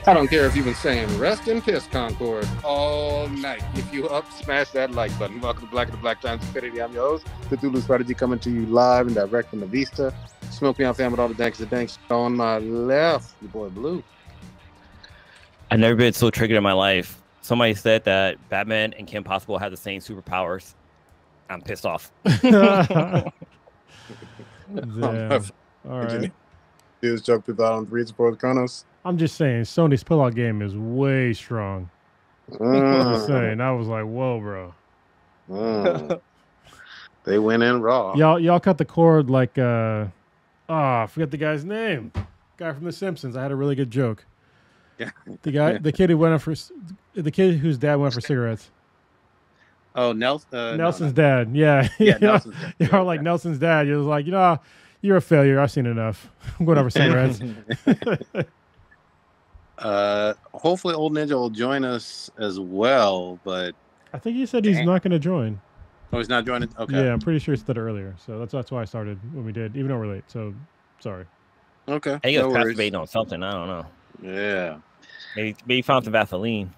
I don't care if you've been saying rest in piss, Concord, all night. If you up, smash that like button. Welcome to Black of the Black Times Infinity. I'm your host, the Cthulhu Strategy, coming to you live and direct from the Vista. Smoke me on fam with all the danks and danks. On my left, your boy Blue. I've never been so triggered in my life. Somebody said that Batman and Kim Possible have the same superpowers. I'm pissed off. Damn. All right. Is joke without on 3 support Kronos. I'm just saying, Sony's pullout game is way strong. I'm just saying, I was like, whoa, bro. They went in raw. Y'all cut the cord like, I forget the guy's name. Guy from The Simpsons. I had a really good joke. Yeah. The kid whose dad went for cigarettes. Oh, Nelson's dad. Yeah. Yeah, Nelson's dad. You're like Nelson's dad. You're like, you're a failure. I've seen enough. I'm going over cigarettes. Hopefully Old Ninja will join us as well, but I think he said he's not going to join. Oh, he's not joining? Okay. Yeah, I'm pretty sure he said it earlier. So that's why I started when we did, even though we're late. So, sorry. Okay. I think he was masturbating on something. I don't know. Yeah. Maybe he found some Vaseline.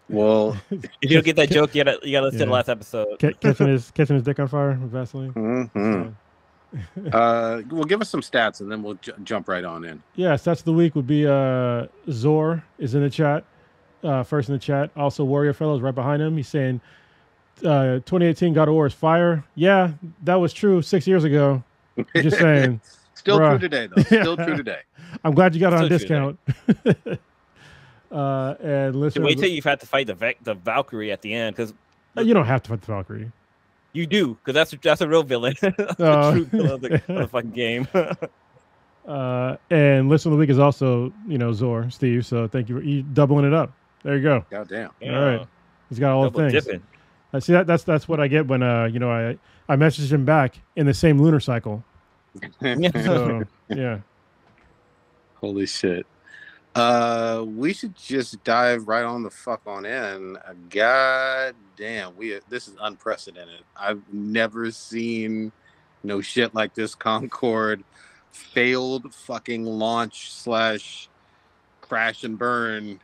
Well, if you don't get that joke, you gotta listen to the last episode. Catching his dick on fire with Vaseline. Mm-hmm. Well, give us some stats and then we'll jump right on in. Yeah, stats of the week would be Zor is in the chat, first in the chat. Also, Warrior Fellows right behind him. He's saying 2018 God of War is fire. Yeah, that was true 6 years ago. I'm just saying. Still true today, though. Still true today. I'm glad you got it on discount. And listen. Wait till you've had to fight the Valkyrie at the end, because you don't have to fight the Valkyrie. You do, because that's a real villain. That's a true villain of the fucking game. And listen of the week is also Zor, Steve. So thank you for doubling it up. There you go. Goddamn. All right, he's got all the things. Dipping. See that's what I get when I messaged him back in the same lunar cycle. So yeah. Holy shit. We should just dive right on the fuck on in. God damn, this is unprecedented. I've never seen no shit like this. Concord failed fucking launch / crash and burn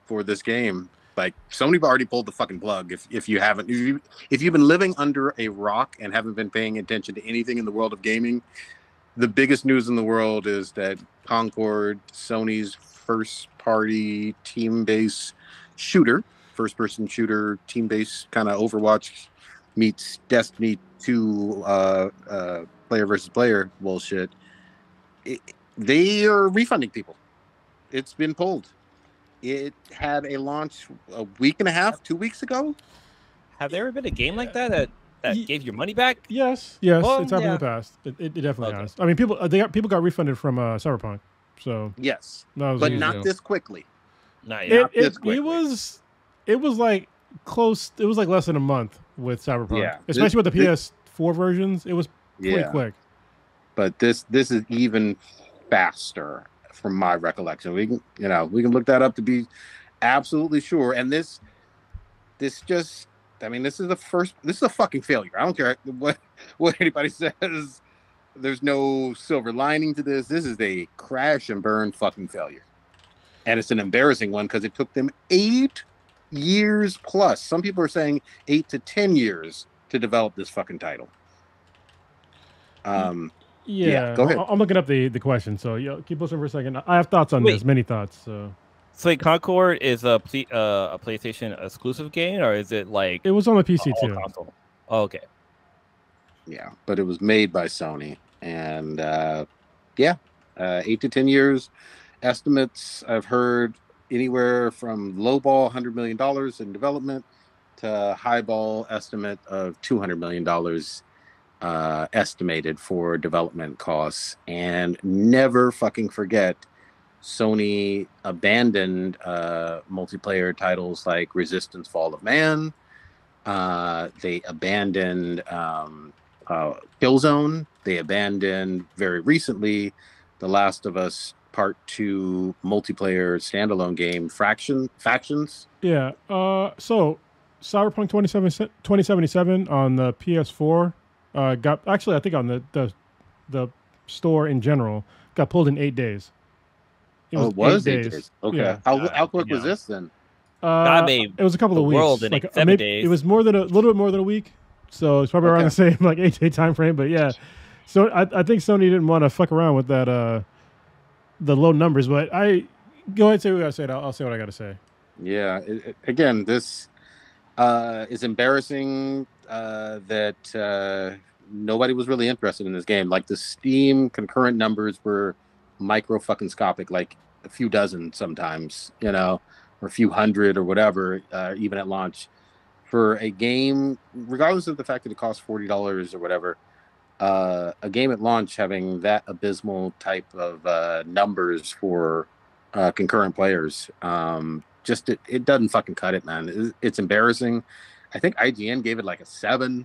for this game. Like, Sony already pulled the fucking plug. If you've been living under a rock and haven't been paying attention to anything in the world of gaming, the biggest news in the world is that Concord, Sony's first-party team-based shooter, first-person shooter, team-based kind of Overwatch meets Destiny 2 player versus player bullshit, they are refunding people. It's been pulled. It had a launch a week and a half, 2 weeks ago. Have there ever been a game like that gave your money back? Yes, well, it's happened in the past. It definitely has. I mean, people got refunded from Cyberpunk. So yes, but not this quickly. Not yet. It was like close. It was like less than a month with Cyberpunk. Yeah, especially with the PS4 versions, it was pretty quick. But this is even faster from my recollection. We can look that up to be absolutely sure. And this just, I mean, this is a fucking failure. I don't care what anybody says. There's no silver lining to this. This is a crash and burn fucking failure. And it's an embarrassing one because it took them 8 years plus. Some people are saying 8 to 10 years to develop this fucking title. Yeah, go ahead. I'm looking up the question, so keep listening for a second. I have thoughts on this, many thoughts. So Concord is a PlayStation exclusive game, or is it like it was on the PC too? Console? Oh, okay. Yeah, but it was made by Sony, and 8 to 10 years. Estimates I've heard anywhere from lowball $100 million in development to highball estimate of $200 million. Estimated for development costs. And never fucking forget, Sony abandoned multiplayer titles like Resistance Fall of Man. They abandoned Killzone. They abandoned very recently The Last of Us Part 2 multiplayer standalone game Factions. Yeah. So Cyberpunk 2077 on the PS4 got, actually, I think on the store in general, got pulled in 8 days. It Oh, was it 8 was 8 days. days. Okay. Yeah. How You quick was know, this then? God made It was a couple the of world weeks. in Like 7 maybe days. it was more than a little bit more than a week. So it's probably around Okay. the same like 8-day time frame. But yeah, so I think Sony didn't want to fuck around with that the low numbers. But I go ahead and say what I gotta say. I'll say what I gotta say. Yeah. Again, this is embarrassing that nobody was really interested in this game. Like the Steam concurrent numbers were micro fucking scopic, like a few dozen sometimes, or a few hundred or whatever, even at launch. For a game, regardless of the fact that it costs $40 or whatever, a game at launch having that abysmal type of numbers for concurrent players, just it doesn't fucking cut it, man. It's embarrassing. I think IGN gave it like a 7.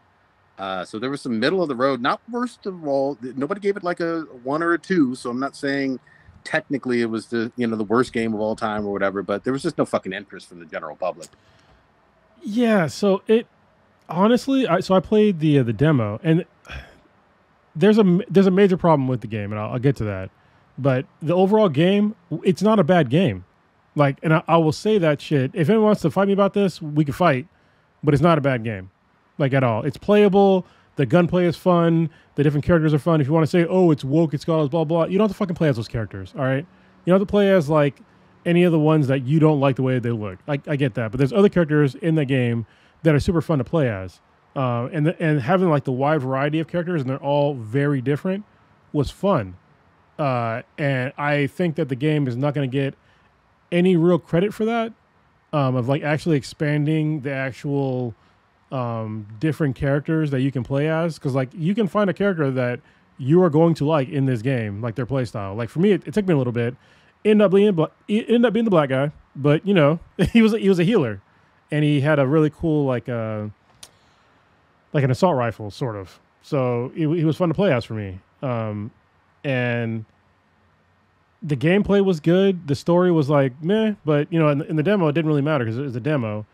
So there was some middle of the road, not worst of all. Nobody gave it like a 1 or a 2. So I'm not saying technically it was the worst game of all time or whatever, but there was just no fucking interest from the general public. Yeah. So it honestly, I played the demo, and there's a major problem with the game, and I'll get to that. But the overall game, it's not a bad game. Like, and I will say that shit. If anyone wants to fight me about this, we can fight. But it's not a bad game, like at all. It's playable. The gunplay is fun. The different characters are fun. If you want to say, oh, it's woke, it's got blah blah, you don't have to fucking play as those characters. All right, you don't have to play as like any of the ones that you don't like the way they look. I get that, but there's other characters in the game that are super fun to play as. And having like the wide variety of characters and they're all very different was fun. And I think that the game is not going to get any real credit for that, of like actually expanding the actual different characters that you can play as. Because like you can find a character that you are going to like in this game, like their play style. Like for me, it took me a little bit. Ended up being the black guy, but he was a healer, and he had a really cool like an assault rifle sort of. So he was fun to play as for me. And the gameplay was good. The story was like meh, but in the demo it didn't really matter because it was a demo.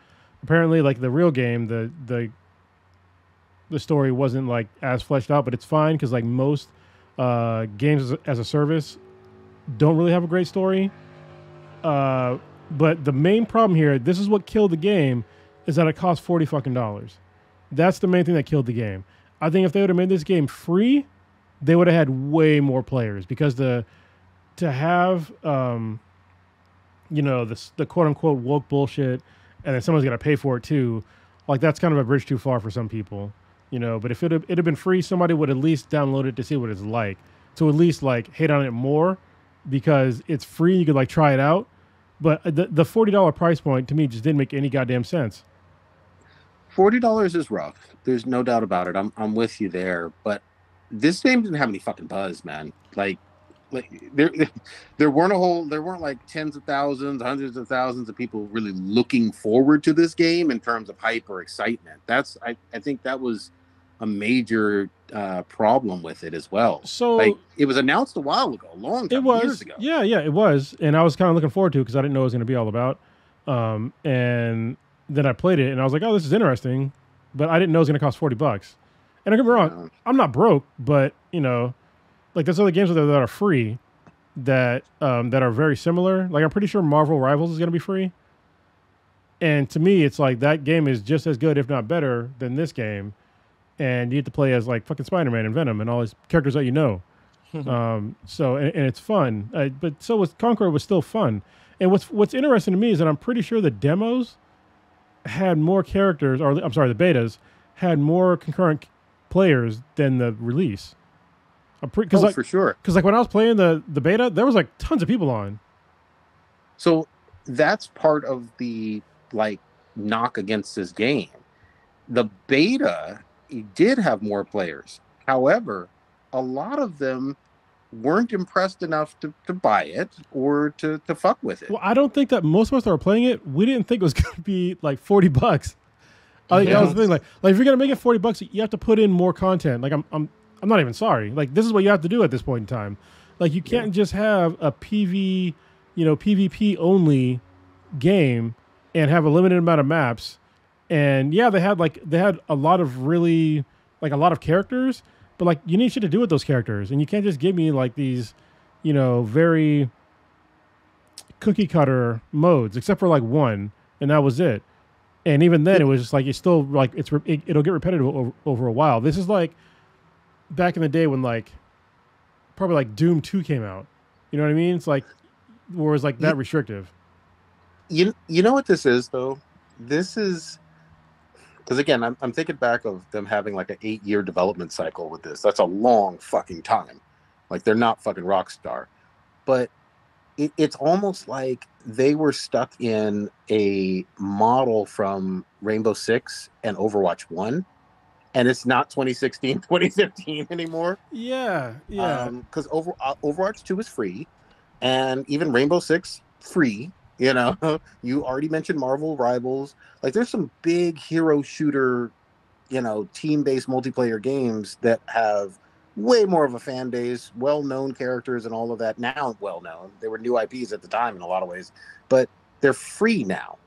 Apparently, like the real game, the story wasn't like as fleshed out, but it's fine because like most games as a service don't really have a great story. But the main problem here, this is what killed the game, is that it cost $40 fucking dollars. That's the main thing that killed the game. I think if they would have made this game free, they would have had way more players because to have the quote unquote woke bullshit and then someone's got to pay for it too, like that's kind of a bridge too far for some people, but if it'd have been free, somebody would at least download it to see what it's like, to at least like hate on it more because it's free. You could like try it out, but the $40 price point to me just didn't make any goddamn sense. $40 is rough. There's no doubt about it. I'm with you there. But this game didn't have any fucking buzz, man. Like there weren't like tens of thousands, hundreds of thousands of people really looking forward to this game in terms of hype or excitement. I think that was a major problem with it as well. So like it was announced a while ago, years ago. Yeah, it was, and I was kind of looking forward to it because I didn't know what it was going to be all about. And then I played it, and I was like, "Oh, this is interesting," but I didn't know it was going to cost $40. And don't get me wrong, I'm not broke, but like there's other games out there that are free that are very similar. Like I'm pretty sure Marvel Rivals is going to be free, and to me, it's like that game is just as good, if not better, than this game. And you get to play as like fucking Spider-Man and Venom and all these characters that So and it's fun, but so was Concord was still fun. And what's interesting to me is that I'm pretty sure the demos had more characters, or I'm sorry, the betas had more concurrent players than the release. For sure. Because like when I was playing the beta, there was like tons of people on. So that's part of the like knock against this game. The beta did have more players. However, a lot of them weren't impressed enough to buy it or to fuck with it. Well, I don't think that most of us that were playing it, we didn't think it was going to be like $40. I think that was the thing. Like if you're going to make it $40, you have to put in more content. Like I'm not even sorry. Like this is what you have to do at this point in time. Like you can't just have a PvP only game and have a limited amount of maps. And yeah, they had a lot of really like a lot of characters, but like you need shit to do with those characters, and you can't just give me like these, very cookie cutter modes, except for like one, and that was it. And even then, it was just like it's still like it'll get repetitive over a while. This is like back in the day when like probably like Doom 2 came out. You know what I mean? It's like where it was like that restrictive. You know what this is though? This is because again, I'm thinking back of them having like an 8-year development cycle with this. That's a long fucking time. Like they're not fucking Rockstar, but it's almost like they were stuck in a model from Rainbow Six and Overwatch 1, and it's not 2016, 2015 anymore. Yeah. Because Overwatch 2 is free, and even Rainbow Six free. You know, you already mentioned Marvel Rivals. Like, there's some big hero shooter, team-based multiplayer games that have way more of a fan base, well-known characters and all of that. Now well-known. They were new IPs at the time in a lot of ways, but they're free now.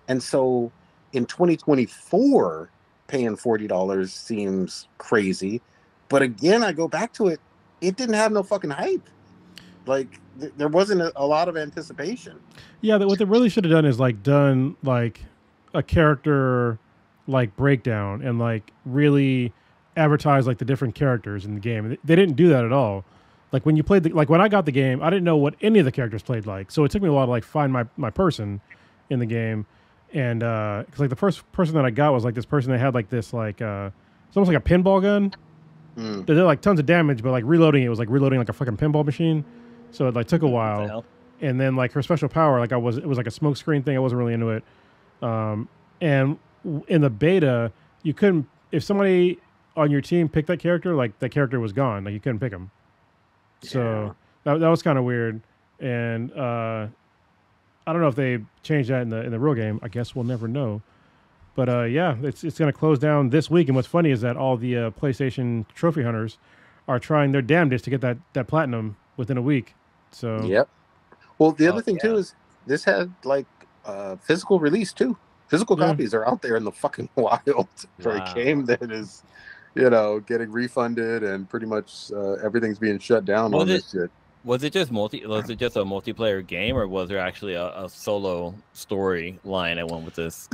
And so in 2024, paying $40 seems crazy. But again, I go back to it. It didn't have no fucking hype. Like, there wasn't a lot of anticipation. Yeah, what they really should have done is like done like a character like breakdown and like really advertise like the different characters in the game. They didn't do that at all. Like when you played when I got the game, I didn't know what any of the characters played like. So it took me a while to like find my person in the game. And cause like the first person that I got was like this person that had like this like it's almost like a pinball gun. That did like tons of damage, but like reloading it was like reloading like a fucking pinball machine. So it like took a while. And then like her special power, like it was like a smoke screen thing. I wasn't really into it. And in the beta, you couldn't, if somebody on your team picked that character, like that character was gone. Like you couldn't pick him. So that was kind of weird. And I don't know if they changed that in the real game. I guess we'll never know. But yeah, it's going to close down this week. And what's funny is that all the PlayStation trophy hunters are trying their damnedest to get that platinum within a week. So yep. Well, the other thing too is this had like physical release too. Physical copies are out there in the fucking wild for a game that is, getting refunded and pretty much everything's being shut down on this shit. Was it just a multiplayer game, or was there actually a solo story line that went with this?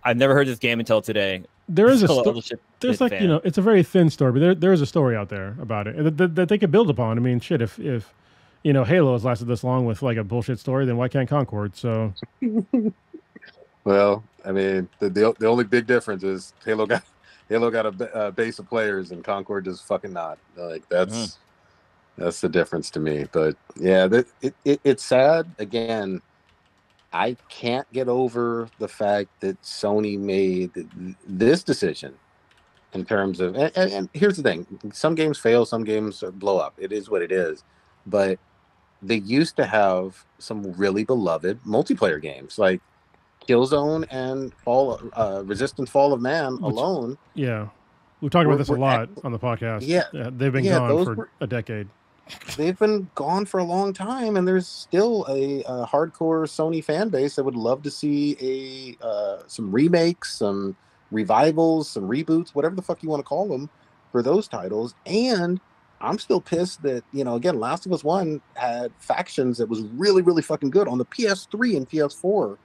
I've never heard this game until today. There is there's like it's a very thin story, but there is a story out there about it that they could build upon. I mean, shit, if Halo has lasted this long with like a bullshit story, then why can't Concord? So, well, I mean, the only big difference is Halo got a base of players, and Concord does fucking not. Like that's the difference to me. But yeah, it's sad. Again, I can't get over the fact that Sony made this decision in terms of, and here's the thing: some games fail, some games blow up. It is what it is. But they used to have some really beloved multiplayer games like Killzone and Resistance Fall of Man alone. Yeah. We've talked about this a lot on the podcast. Yeah. They've been gone for a decade. They've been gone for a long time, and there's still a hardcore Sony fan base that would love to see some remakes, some revivals, some reboots, whatever the fuck you want to call them, for those titles. And I'm still pissed that, again, Last of Us 1 had factions that was really, really fucking good on the PS3 and PS4.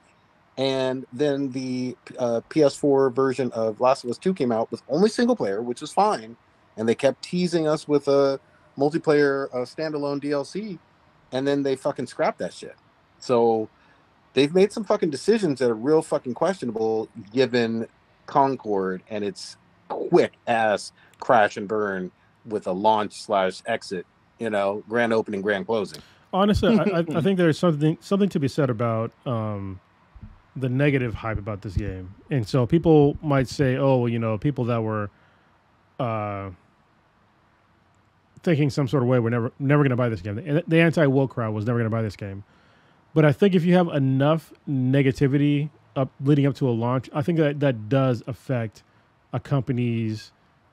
And then the PS4 version of Last of Us 2 came out with only single player, which is fine. And they kept teasing us with a multiplayer standalone DLC. And then they fucking scrapped that shit. So they've made some fucking decisions that are real fucking questionable given Concord and its quick ass crash and burn with a launch/exit, grand opening, grand closing. Honestly, I think there's something to be said about the negative hype about this game. And so people might say, people that were thinking some sort of way we're never going to buy this game. The anti-woke crowd was never going to buy this game. But I think if you have enough negativity leading up to a launch, I think that does affect a company's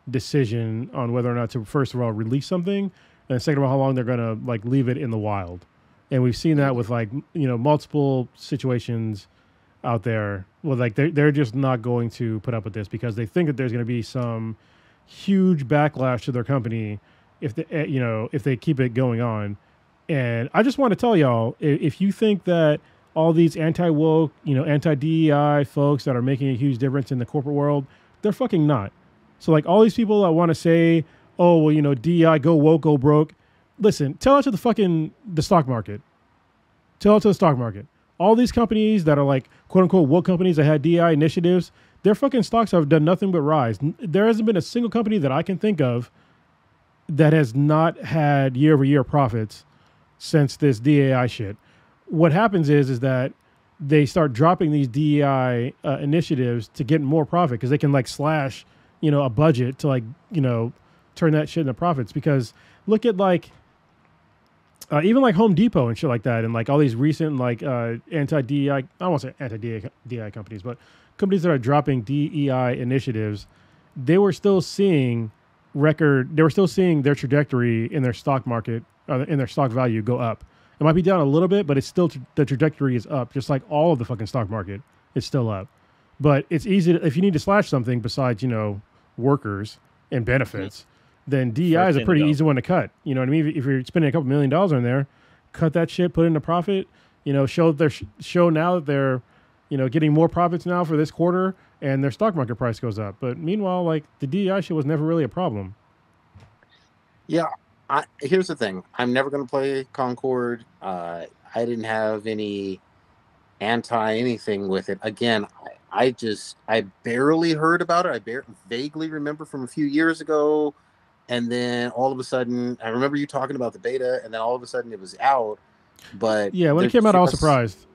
decision on whether or not to, first of all, release something, and second of all, how long they're going to like leave it in the wild. And we've seen that with like multiple situations out there. Well, like they're just not going to put up with this because they think that there's going to be some huge backlash to their company if they keep it going on. And I just want to tell y'all, if you think that all these anti-woke, anti-DEI folks that are making a huge difference in the corporate world, they're fucking not. So like all these people that want to say, oh, well, DEI, go woke, go broke. Listen, tell it to the stock market. Tell it to the stock market. All these companies that are like quote unquote woke companies that had DEI initiatives, their fucking stocks have done nothing but rise. There hasn't been a single company that I can think of that has not had year over year profits since this DEI shit. What happens is that they start dropping these DEI initiatives to get more profit because they can like slash, a budget to like, turn that shit into profits. Because look at like, even like Home Depot and shit like that, and like all these recent like anti-DEI, I don't want to say anti-DEI companies, but companies that are dropping DEI initiatives, they were still seeing their trajectory in their stock market, in their stock value go up. It might be down a little bit, but it's still the trajectory is up, just like all of the fucking stock market. It's still up. But it's easy if you need to slash something besides, workers and benefits, then DEI is a pretty easy one to cut. You know what I mean? If you're spending a couple $1 million on there, cut that shit, put it into profit, show now that they're, getting more profits now for this quarter and their stock market price goes up. But meanwhile, like the DEI shit was never really a problem. Yeah. Here's the thing. I'm never going to play Concord. I didn't have any anti-anything with it. Again, I barely heard about it. I vaguely remember from a few years ago. And then all of a sudden, I remember you talking about the beta, and then all of a sudden it was out. But yeah, when it came out, I was surprised.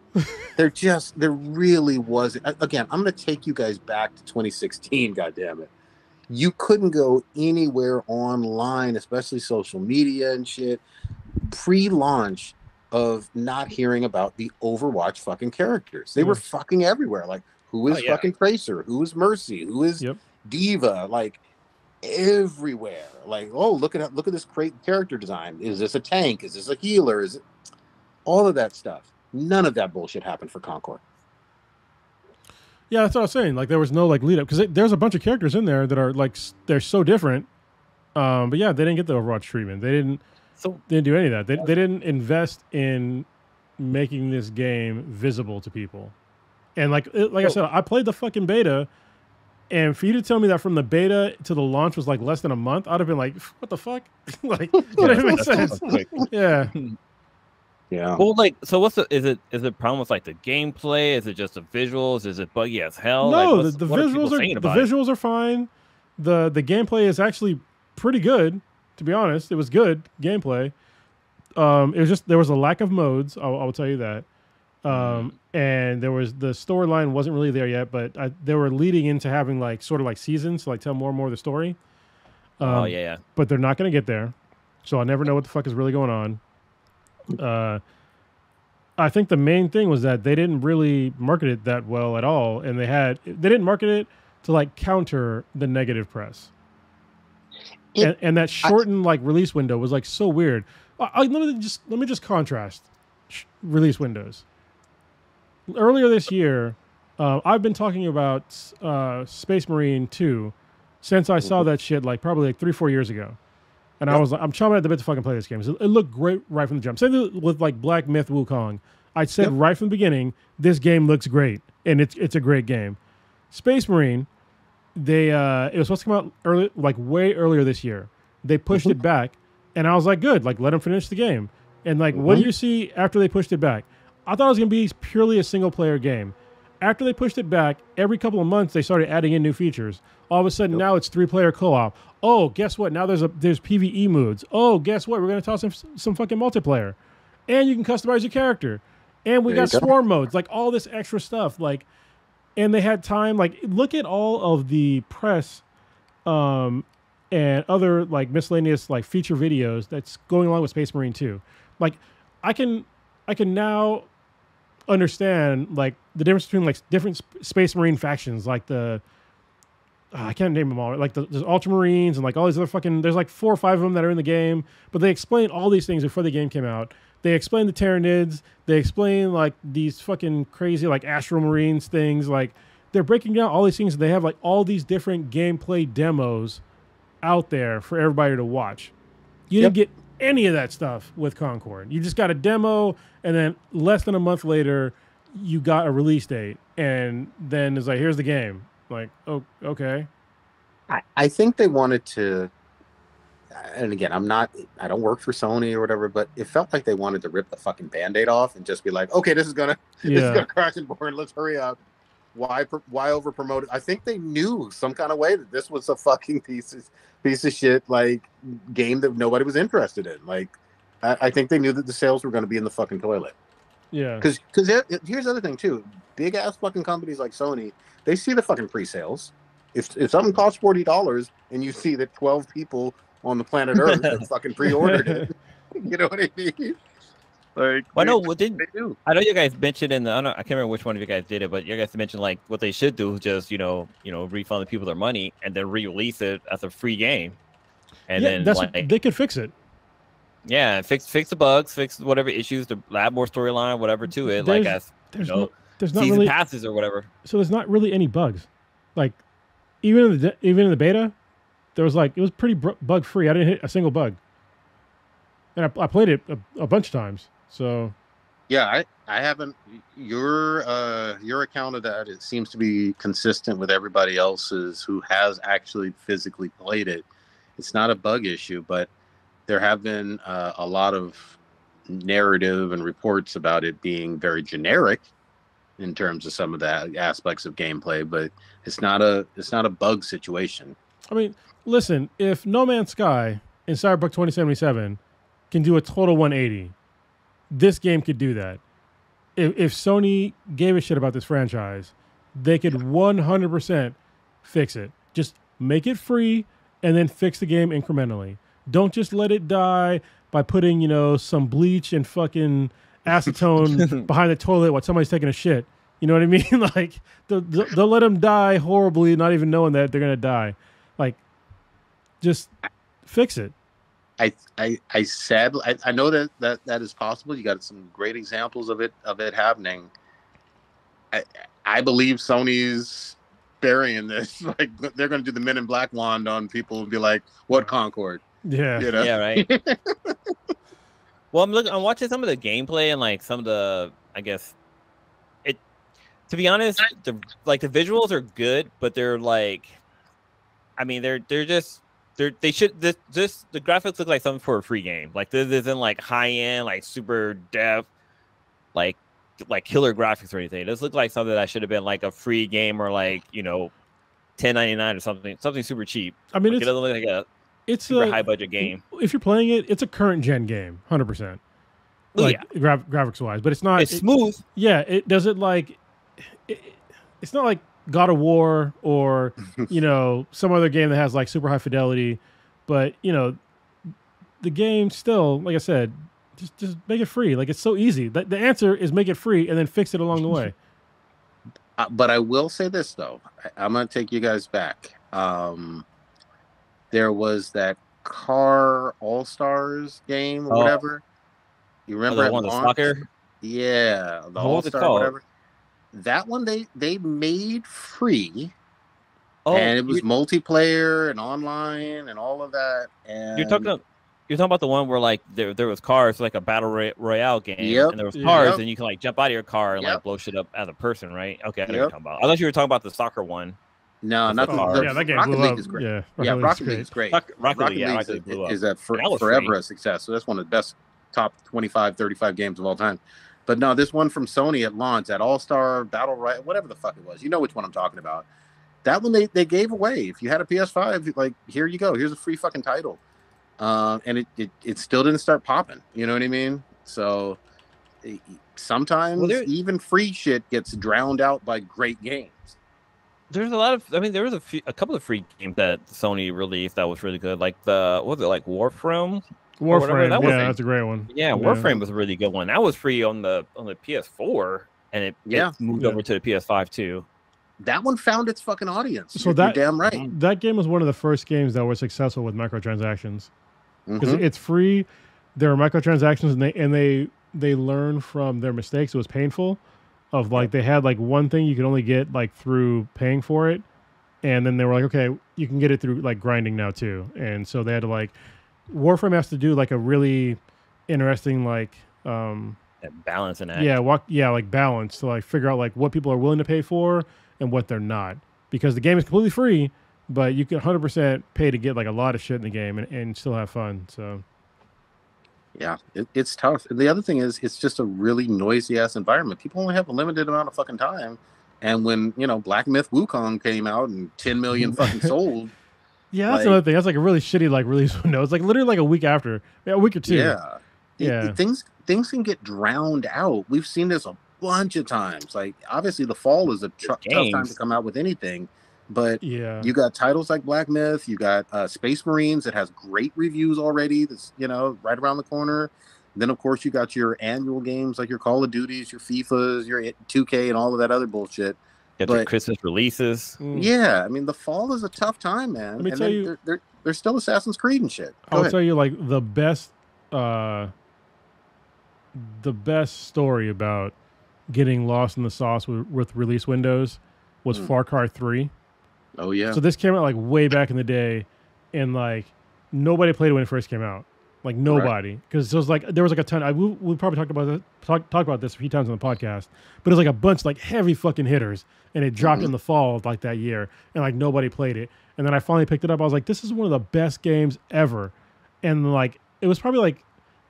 there really wasn't. Again, I'm going to take you guys back to 2016, goddammit. You couldn't go anywhere online, especially social media and shit, pre-launch of not hearing about the Overwatch fucking characters. They were fucking everywhere. Like, who is fucking Tracer? Who is Mercy? Who is Diva? Like, everywhere. Like, oh, look at this great character design. Is this a tank? Is this a healer? Is it all of that stuff? None of that bullshit happened for Concord. Yeah, that's what I was saying. Like, there was no like lead up because there's a bunch of characters in there that are like they're so different. But yeah, they didn't get the Overwatch treatment. They didn't do any of that. They didn't invest in making this game visible to people. And like I said, I played the fucking beta, and for you to tell me that from the beta to the launch was like less than a month, I'd have been like, what the fuck? Like, it doesn't make sense. Yeah. Yeah. Well, like, so is it problem with like the gameplay? Is it just the visuals? Is it buggy as hell? No, like, the visuals are fine. The gameplay is actually pretty good, to be honest. It was good gameplay. It was just there was a lack of modes. I will tell you that. And there was the storyline wasn't really there yet, but they were leading into having like sort of like seasons to like tell more and more of the story. Yeah. But they're not going to get there, so I'll never know what the fuck is really going on. I think the main thing was that they didn't really market it that well at all, and they didn't market it to like counter the negative press. And that shortened like release window was like so weird. Let me just contrast release windows. Earlier this year, I've been talking about Space Marine 2 since I saw that shit like probably like 3-4 years ago. And I was like, I'm chomping at the bit to fucking play this game. It looked great right from the jump. Same with like Black Myth Wukong. I said right from the beginning, this game looks great, and it's a great game. Space Marine, it was supposed to come out early, like way earlier this year. They pushed it back, and I was like, good, like let them finish the game. And like, what do you see after they pushed it back? I thought it was gonna be purely a single player game. After they pushed it back, every couple of months they started adding in new features. All of a sudden now it's 3-player co-op. Oh, guess what? Now there's PvE modes. Oh, guess what? We're gonna toss some fucking multiplayer, and you can customize your character. And we got swarm modes, like all this extra stuff. Like, and they had time. Like, look at all of the press, and other like miscellaneous like feature videos that's going along with Space Marine 2. Like, I can now understand like the difference between like different Space Marine factions, like I can't name them all. Like there's Ultramarines and like all these other there's like 4 or 5 of them that are in the game, but they explain all these things before the game came out. They explain the Tyranids. They explain like these fucking crazy like Astral Marines things. Like they're breaking down all these things. They have like all these different gameplay demos out there for everybody to watch. You didn't get any of that stuff with Concord. You just got a demo, and then less than a month later, you got a release date, and then it's like, here's the game. Like, oh, okay. I think they wanted to, and again, I don't work for Sony or whatever, but it felt like they wanted to rip the fucking Band-Aid off and just be like, okay, this is gonna crash and burn. Let's hurry up. Why over promote it? I think they knew some kind of way that this was a fucking piece of shit like game that nobody was interested in. Like, I think they knew that the sales were going to be in the fucking toilet. Yeah. Because here's the other thing too. Big ass fucking companies like Sony, they see the fucking pre-sales. If something costs $40 and you see that 12 people on the planet Earth have fucking pre-ordered it, you know what I mean? Like, well, I know I know you guys mentioned I can't remember which one of you guys did it, but you guys mentioned like what they should do is just refund the people their money and then re-release it as a free game, and then they could fix it. Yeah, fix the bugs, fix whatever issues, to add more storyline, whatever to it, there's not season really passes or whatever. So there's not really any bugs, like even in the beta, there was it was pretty bug free. I didn't hit a single bug, and I played it a bunch of times. So, yeah, I haven't. Your account of that, it seems to be consistent with everybody else's who has actually physically played it. It's not a bug issue, but there have been a lot of narrative and reports about it being very generic in terms of some of the aspects of gameplay. But it's not a bug situation. I mean, listen, if No Man's Sky in Cyberpunk 2077 can do a total 180. This game could do that. If Sony gave a shit about this franchise, they could 100% fix it. Just make it free and then fix the game incrementally. Don't just let it die by putting, some bleach and fucking acetone behind the toilet while somebody's taking a shit. You know what I mean? Like, they'll let them die horribly, not even knowing that they're going to die. Like, just fix it. I sadly, I know that is possible. You got some great examples of it happening. I believe Sony's burying this. Like, they're going to do the Men in Black wand on people and be like, "What Concord?" Yeah, yeah, right. Well, I'm watching some of the gameplay and like some of the, I guess, it. To be honest, the visuals are good, but they're like, I mean, they're just. The graphics look like something for a free game. Like, this isn't like high end, like super depth, like killer graphics or anything. This looks like something that should have been like a free game or like $10.99 or something super cheap. I mean, it doesn't look like it's super high budget game. If you're playing it, it's a current gen game, 100%. Like, graphics wise, but it's not. It's smooth. Yeah, it doesn't like. It's not like God of War or some other game that has like super high fidelity, but the game still, like I said, just make it free. Like, it's so easy. The answer is make it free and then fix it along the way. But I will say this though, I'm gonna take you guys back. There was that Car All Stars game or whatever. You remember the one, the soccer? Yeah, the All Star whatever. That one they made free, and it was multiplayer and online and all of that. And you're talking about the one where like there was cars, like a battle royale game, and there was cars, and you can like jump out of your car and like blow shit up as a person, right? Okay, I know what you're talking about. I thought you were talking about the soccer one. No, not that game Rocket blew League up. is great. Yeah, Rocket League is great. Rocket League blew up. Is forever a success. So that's one of the best top 25, 35 games of all time. But no, this one from Sony at launch, that All-Star Battle Royale, whatever the fuck it was. You know which one I'm talking about. That one they gave away. If you had a PS5, like, here you go. Here's a free fucking title. And it still didn't start popping. You know what I mean? So sometimes even free shit gets drowned out by great games. There's a lot of, there was a couple of free games that Sony released that was really good. Like Warframe? Warframe, that's a great one. Yeah, Warframe was a really good one. That was free on the PS4, and it moved over to the PS5 too. That one found its fucking audience. So you're damn right. That game was one of the first games that were successful with microtransactions because it's free. There are microtransactions, and they learn from their mistakes. It was painful. Of like they had like one thing you could only get like through paying for it, and then they were like, okay, you can get it through like grinding now too, and so they had to like Warframe has to do like a really interesting like That balance and act. like balance to like figure out like what people are willing to pay for and what they're not, because the game is completely free, but you can 100% pay to get like a lot of shit in the game and still have fun. So yeah, it's tough. The other thing is, it's just a really noisy ass environment. People only have a limited amount of fucking time, and when Black Myth Wukong came out and 10 million fucking sold. yeah, that's another thing. That's like a really shitty like release window. It's like literally like a week after, a week or two. Yeah, things can get drowned out. We've seen this a bunch of times. Like, obviously the fall is a tough time to come out with anything, but you got titles like Black Myth, you got Space Marines that has great reviews already, that's right around the corner. Then of course you got your annual games like your Call of Duties, your FIFAs, your 2K, and all of that other bullshit. Get the Christmas releases. Yeah, I mean, the fall is a tough time, man. Let me tell you, there's still Assassin's Creed and shit. I'll tell you like the best story about getting lost in the sauce with release windows was Far Cry 3. Oh yeah. So this came out like way back in the day, and like nobody played it when it first came out. Like nobody, because it was like there was like a ton. We probably talked about this a few times on the podcast, but it was like a bunch like heavy fucking hitters, and it dropped in the fall of like that year, and like nobody played it. And then I finally picked it up. I was like, this is one of the best games ever. And like it was probably like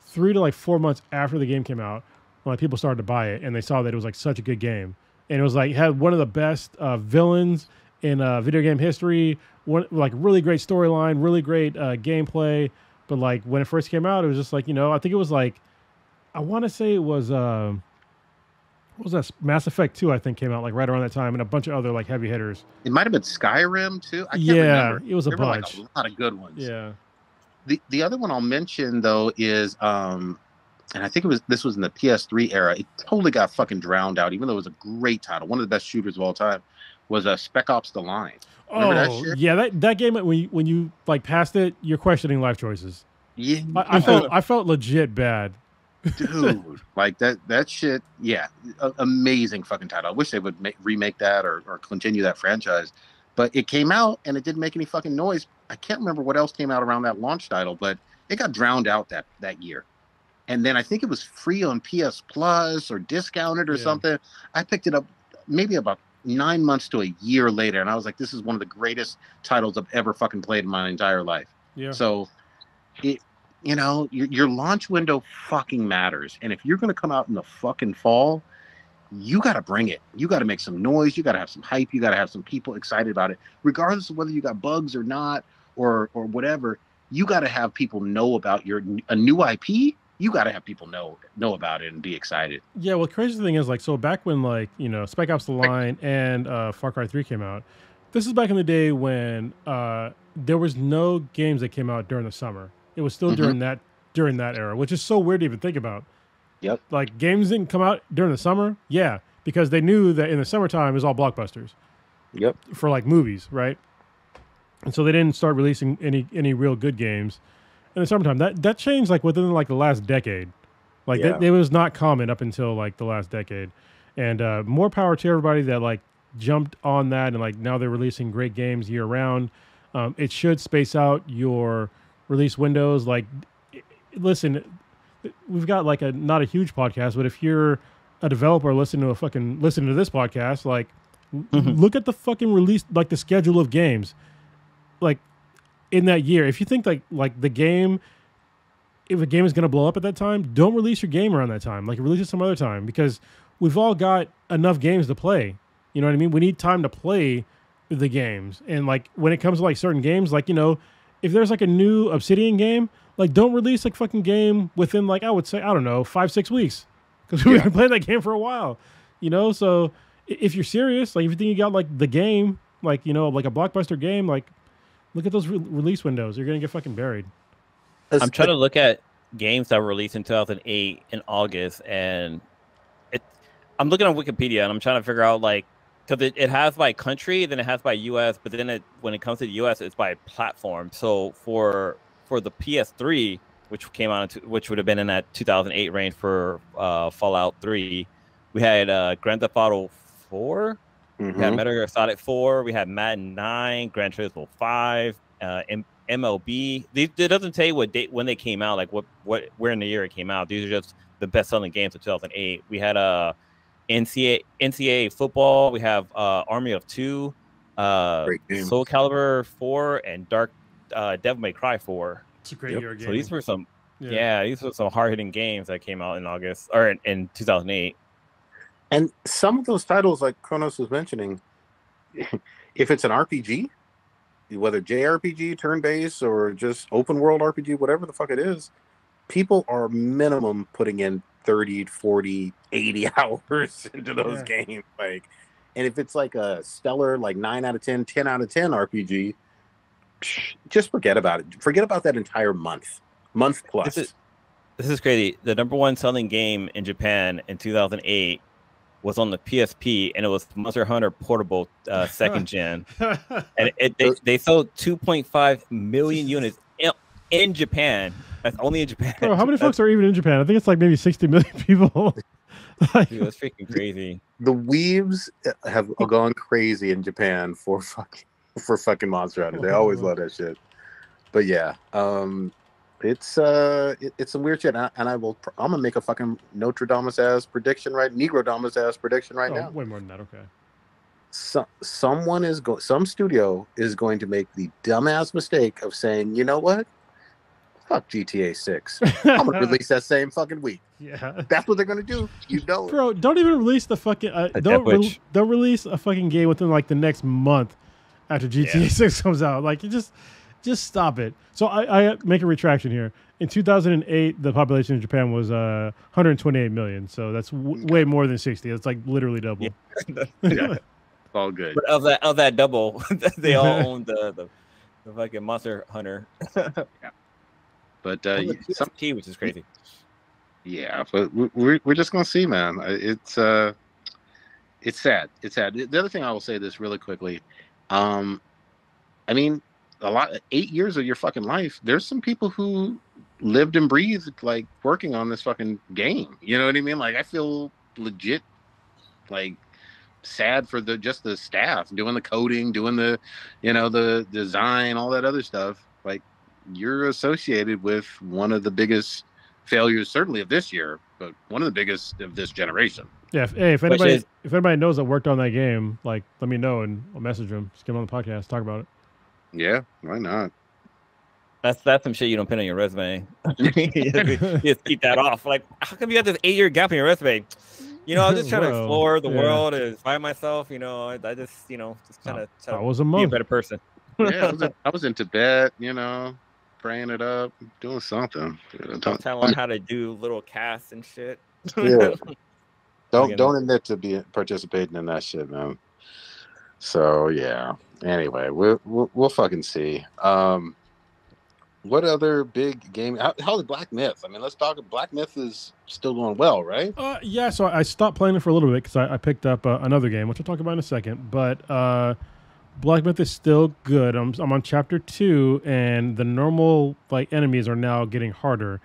3 to like 4 months after the game came out when like people started to buy it, and they saw that it was like such a good game, and it was like had one of the best villains in video game history. One like really great storyline, really great gameplay. But like when it first came out, it was just like, I think it was like, I want to say it was, what was that? Mass Effect 2, I think, came out like right around that time, and a bunch of other like heavy hitters. It might have been Skyrim too. I can't remember. It was there a bunch. Were, like, a lot of good ones. Yeah. The other one I'll mention though is, and I think this was in the PS3 era. It totally got fucking drowned out, even though it was a great title, one of the best shooters of all time. Was Spec Ops: The Line. Remember that shit? Yeah, that game when you like passed it, you're questioning life choices. Yeah, I felt legit bad, dude. Like that shit. Yeah, amazing fucking title. I wish they would remake that or continue that franchise. But it came out and it didn't make any fucking noise. I can't remember what else came out around that launch title, but it got drowned out that year. And then I think it was free on PS Plus or discounted or something. I picked it up maybe about 9 months to a year later, and I was like, this is one of the greatest titles I've ever fucking played in my entire life. Yeah. So your launch window fucking matters. And if you're going to come out in the fucking fall, you got to bring it. You got to make some noise. You got to have some hype. You got to have some people excited about it, regardless of whether you got bugs or not, or whatever. You got to have people know about a new IP. You got to have people know about it and be excited. Yeah, well, the crazy thing is, like, so back when, like, Spec Ops: The Line and Far Cry 3 came out, this is back in the day when there was no games that came out during the summer. It was still during that era, which is so weird to even think about. Yep. Like, games didn't come out during the summer, because they knew that in the summertime it was all blockbusters. Yep. For like movies, right? And so they didn't start releasing any real good games in the summertime. That changed like within like the last decade. Like it was not common up until like the last decade. And more power to everybody that like jumped on that, and like now they're releasing great games year round. It should space out your release windows. Like, listen, we've got like not a huge podcast, but if you're a developer listening to this podcast, like look at the fucking release, like the schedule of games, like in that year. If you think like the game, if a game is going to blow up at that time, don't release your game around that time. Like, release it some other time, because we've all got enough games to play. You know what I mean? We need time to play the games. And like when it comes to like certain games, like, if there's like a new Obsidian game, like don't release like fucking game within like, I would say, I don't know, 5-6 weeks, because we've been playing that game for a while. So if you're serious, like if you think you got like the game, like, like a blockbuster game, like look at those release windows. You're gonna get fucking buried. I'm trying to look at games that were released in 2008 in August, and I'm looking on Wikipedia and I'm trying to figure out like, because it has by country, then it has by US, but then when it comes to the US, it's by platform. So for the PS3, which came out, which would have been in that 2008 range for Fallout 3, we had Grand Theft Auto 4, we had Metal Gear Solid 4, we had Madden 9, Gran Turismo 5, MLB. It doesn't tell you what date when they came out, like where in the year it came out. These are just the best-selling games of 2008. We had NCAA football. We have Army of Two, Soul Calibur 4, and Devil May Cry 4. It's a great year game. So these were some hard-hitting games that came out in August or in 2008. And some of those titles, like Kronos was mentioning, if it's an RPG, whether JRPG, turn-based, or just open-world RPG, whatever the fuck it is, people are minimum putting in 30, 40, 80 hours into those games. Like, and if it's like a stellar, like 9 out of 10, 10 out of 10 RPG, just forget about it. Forget about that entire month plus. This is crazy. The #1 selling game in Japan in 2008 was on the PSP, and it was Monster Hunter Portable 2nd Gen. And they sold 2.5 million units in Japan. That's only in Japan. Bro, how many folks are even in Japan? I think it's like maybe 60 million people. Dude, that's freaking crazy. The weebs have gone crazy in Japan for fucking Monster Hunter. They always love that shit. But yeah, it's some weird shit, and I'm gonna make a fucking Nostradamus ass prediction Negrodamus ass prediction right now. Way more than that. Okay. Some studio is going to make the dumbass mistake of saying, you know what? Fuck GTA 6. I'm gonna release that same fucking week. Yeah. That's what they're gonna do. You know, bro. Don't even release the fucking. Don't release a fucking game within like the next month after GTA 6 comes out. Like, you just stop it. So I make a retraction here. In 2008, the population in Japan was 128 million. So that's way more than 60. It's like literally double. Yeah. All good. But of that double, they all own the fucking Monster Hunter. Yeah. But some key, which is crazy. Yeah, but we're just gonna see, man. It's sad. It's sad. The other thing I will say this really quickly. I mean, 8 years of your fucking life. There's some people who lived and breathed like working on this fucking game. You know what I mean? Like, I feel legit like sad for just the staff doing the coding, doing the the design, all that other stuff. Like, you're associated with one of the biggest failures, certainly of this year, but one of the biggest of this generation. Yeah. If anybody knows that worked on that game, like, let me know and I'll message them. Just get them on the podcast, talk about it. Yeah, why not? That's some shit you don't put on your resume. You just keep that off. Like, how come you got this 8-year gap in your resume? I'm just trying to explore the world and find myself. I just, just trying to be a better person. Yeah, I was in Tibet, praying it up, doing something. Trying to learn how to do little casts and shit. Yeah. Don't admit to participating in that shit, man. So yeah. Anyway, we'll fucking see. What other big game? How's Black Myth? I mean, let's talk. Black Myth is still going well, right? Yeah. So I stopped playing it for a little bit because I picked up another game, which I'll talk about in a second. But Black Myth is still good. I'm on chapter 2, and the normal like enemies are now getting harder.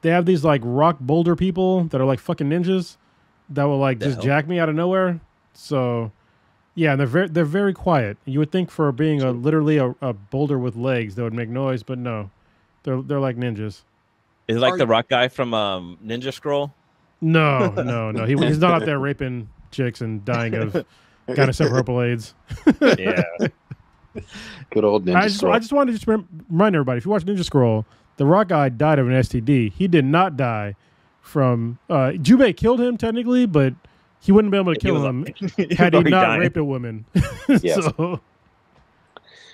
They have these like rock boulder people that are like fucking ninjas that will like just jack me out of nowhere. So yeah, they're very quiet. You would think for being literally a boulder with legs that would make noise, but no, they're like ninjas. Is it like the rock guy from Ninja Scroll? No. He's not out there raping chicks and dying of goddamn purple AIDS. Yeah. Good old Ninja Scroll. I just wanted to remind everybody, if you watch Ninja Scroll, the rock guy died of an STD. He did not die from Jubei killed him technically, but he wouldn't be able to kill him had he not raped a woman. Yes. So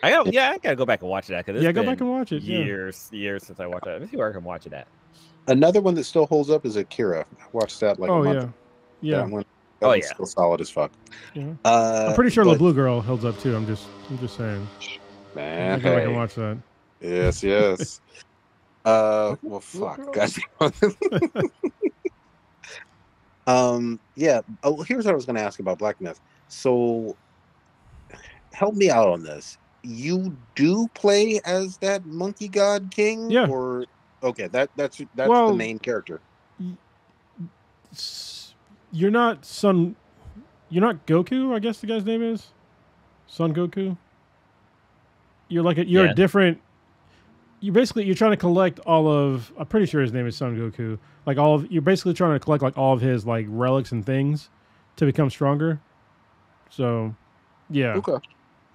I gotta go back and watch that. Go back and watch it. Years since I watched that. Let me see where I can watch it at. Another one that still holds up is Akira. I watched that like a month. Yeah. That one's still solid as fuck. Yeah. I'm pretty sure the Blue Girl holds up too. I'm just saying. Man, go back and watch that. Yes. Well, fuck, guys. Yeah. Oh, here's what I was going to ask about Black Myth. So, help me out on this. You do play as that monkey god king? Yeah. Or okay, that's the main character. You're not Goku, I guess the guy's name is Son Goku. You're like a different. you're trying to collect all of. I'm pretty sure his name is Son Goku. Like you're basically trying to collect like all of his like relics and things to become stronger. So, yeah. Okay.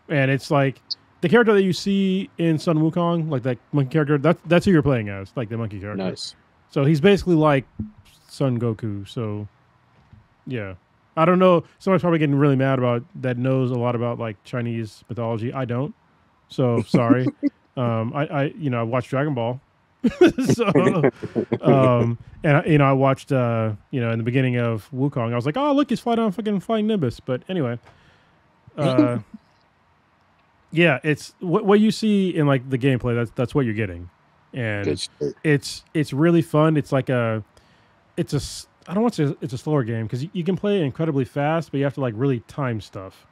And it's like the character that you see in Sun Wukong, like that monkey character. That's who you're playing as, like the monkey character. Nice. So he's basically like Son Goku. So, yeah. I don't know. Someone's probably getting really mad about that. Knows a lot about like Chinese mythology. I don't. So sorry. I watched Dragon Ball. So, and I watched in the beginning of Wukong, I was like, oh look, he's flying on fucking flying Nimbus. But anyway, yeah, it's what you see in like the gameplay. That's what you're getting, and it's really fun. It's like I don't want to say it's a slower game because you can play it incredibly fast, but you have to like really time stuff,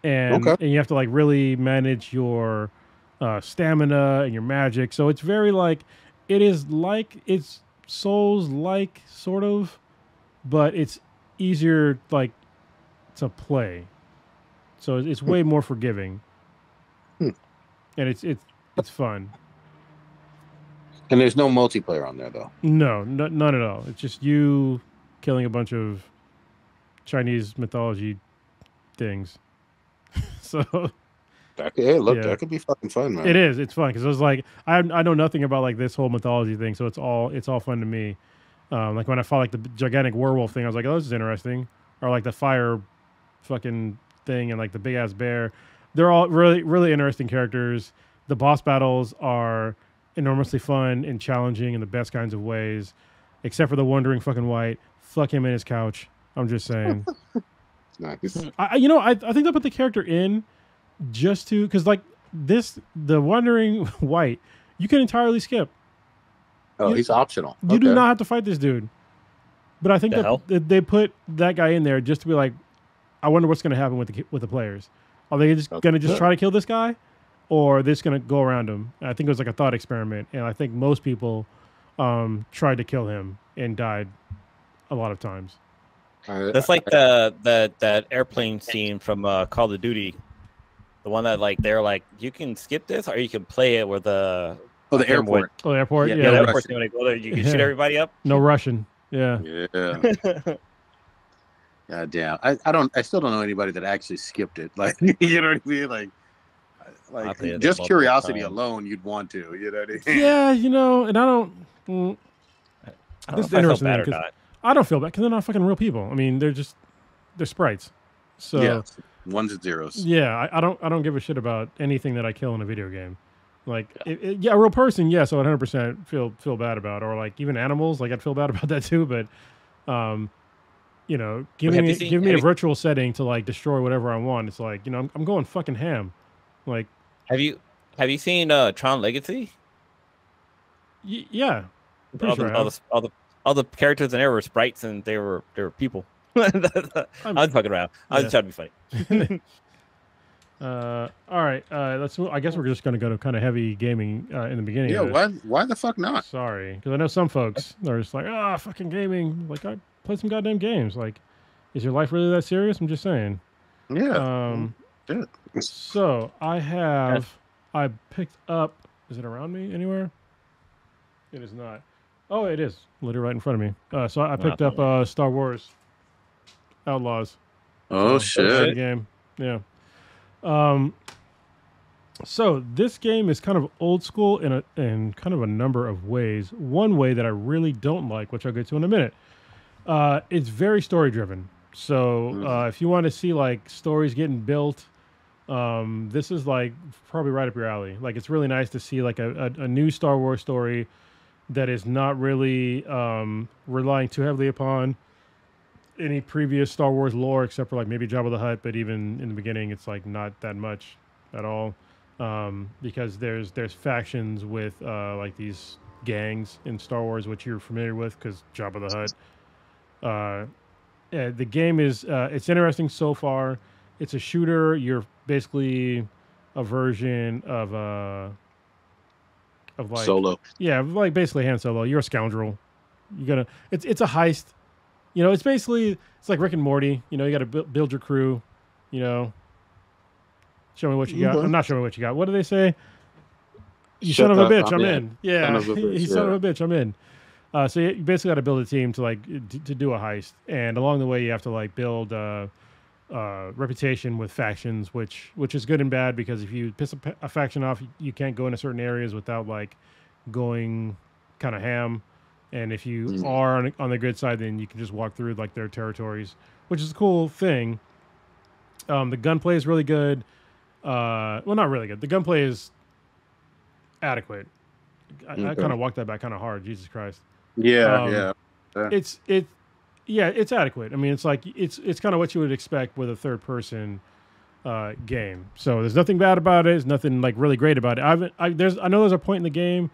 and you have to like really manage your stamina and your magic. So it's very like it's Souls like sort of, but it's easier like to play. So it's way more forgiving, and it's fun. And there's no multiplayer on there though. No, none at all. It's just you killing a bunch of Chinese mythology things. So. That could be fucking fun, man. It is. It's fun because it was like I know nothing about like this whole mythology thing, so it's all fun to me. Like when I fought like the gigantic werewolf thing, I was like, oh, this is interesting. Or like the fire fucking thing and like the big ass bear. They're all really really interesting characters. The boss battles are enormously fun and challenging in the best kinds of ways, except for the wandering fucking white. Fuck him in his couch. I'm just saying. Nice. I think they put the character in. Just to, because like the Wandering White, you can entirely skip. Oh, he's optional. You do not have to fight this dude. But I think that they put that guy in there just to be like, I wonder what's going to happen with the players. Are they just going to just try to kill this guy, or are they just going to go around him? And I think it was like a thought experiment, and I think most people tried to kill him and died a lot of times. That's like that airplane scene from Call of Duty. The one that like they're like you can skip this or you can play it with the airport. Oh, the airport. Yeah, Yeah, the airport. When they go there, you can shoot everybody up. No Russian. Yeah. Yeah. God damn. I still don't know anybody that actually skipped it. Like you know what I mean? Like just curiosity alone, you'd want to. You know what I mean? Yeah, and I don't. This is interesting because I don't feel bad because they're not fucking real people. I mean, they're sprites. So. Yeah. Ones and zeros. Yeah, I don't give a shit about anything that I kill in a video game. Like, a real person, yes, I 100% feel bad about. Or like even animals, like I'd feel bad about that too. But, give me a virtual setting to like destroy whatever I want. It's like I'm going fucking ham. Like, have you seen Tron Legacy? Yeah, all the characters in there were sprites and they were people. I'm fucking around. I was trying to be funny. All right. Let's. I guess we're just going to go to kind of heavy gaming in the beginning. Yeah. Why the fuck not? Sorry, because I know some folks are just like, fucking gaming. Like, I play some goddamn games. Like, is your life really that serious? I'm just saying. Yeah. So I picked up. Is it around me anywhere? It is not. Oh, it is. Literally right in front of me. So I picked up Star Wars Outlaws. Oh shit! Game, yeah. So this game is kind of old school in kind of a number of ways. One way that I really don't like, which I'll get to in a minute, it's very story driven. So if you want to see like stories getting built, this is like probably right up your alley. Like it's really nice to see like a new Star Wars story that is not really relying too heavily upon any previous Star Wars lore, except for like maybe Jabba the Hutt, but even in the beginning, it's like not that much at all, because there's factions with like these gangs in Star Wars, which you're familiar with, because Jabba the Hutt. The game is it's interesting so far. It's a shooter. You're basically a version of like Solo. Yeah, like basically Han Solo. You're a scoundrel. It's a heist. It's basically, it's like Rick and Morty. You got to build your crew, show me what you got. I'm not showing what you got. What do they say? You son of a bitch, I'm in. in. Yeah, Son of a bitch, you son of a bitch, I'm in. So you basically got to build a team to like to do a heist, and along the way you have to like build reputation with factions, which is good and bad because if you piss a faction off, you can't go into certain areas without like going kind of ham. And if you are on the good side, then you can just walk through like their territories, which is a cool thing. The gunplay is really good. Well, not really good. The gunplay is adequate. I kind of walked that back kind of hard. Jesus Christ. Yeah. It's adequate. I mean, it's like it's kind of what you would expect with a third person game. So there's nothing bad about it. There's nothing like really great about it. I know there's a point in the game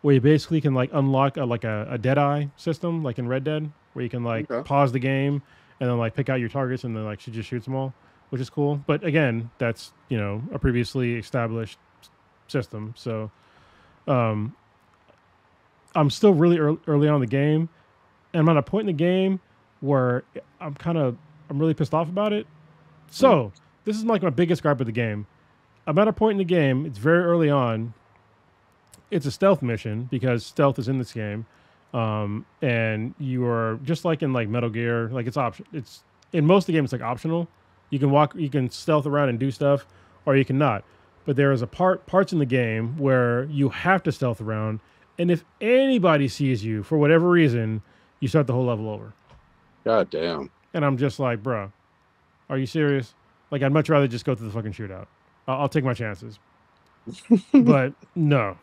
where you basically can like unlock a dead eye system, like in Red Dead, where you can like pause the game and then like pick out your targets and then like she just shoots them all, which is cool. But again, that's a previously established system. So I'm still really early on in the game, and I'm at a point in the game where I'm really pissed off about it. So this is like my biggest gripe of the game. I'm at a point in the game, it's very early on. It's a stealth mission because stealth is in this game. And you are just like in like Metal Gear, like it's option. It's in most of the game, it's like optional. You can stealth around and do stuff, or you can not. But there is parts in the game where you have to stealth around, and if anybody sees you for whatever reason, you start the whole level over. God damn. And I'm just like, bro, are you serious? Like, I'd much rather just go through the fucking shootout. I'll take my chances. But no.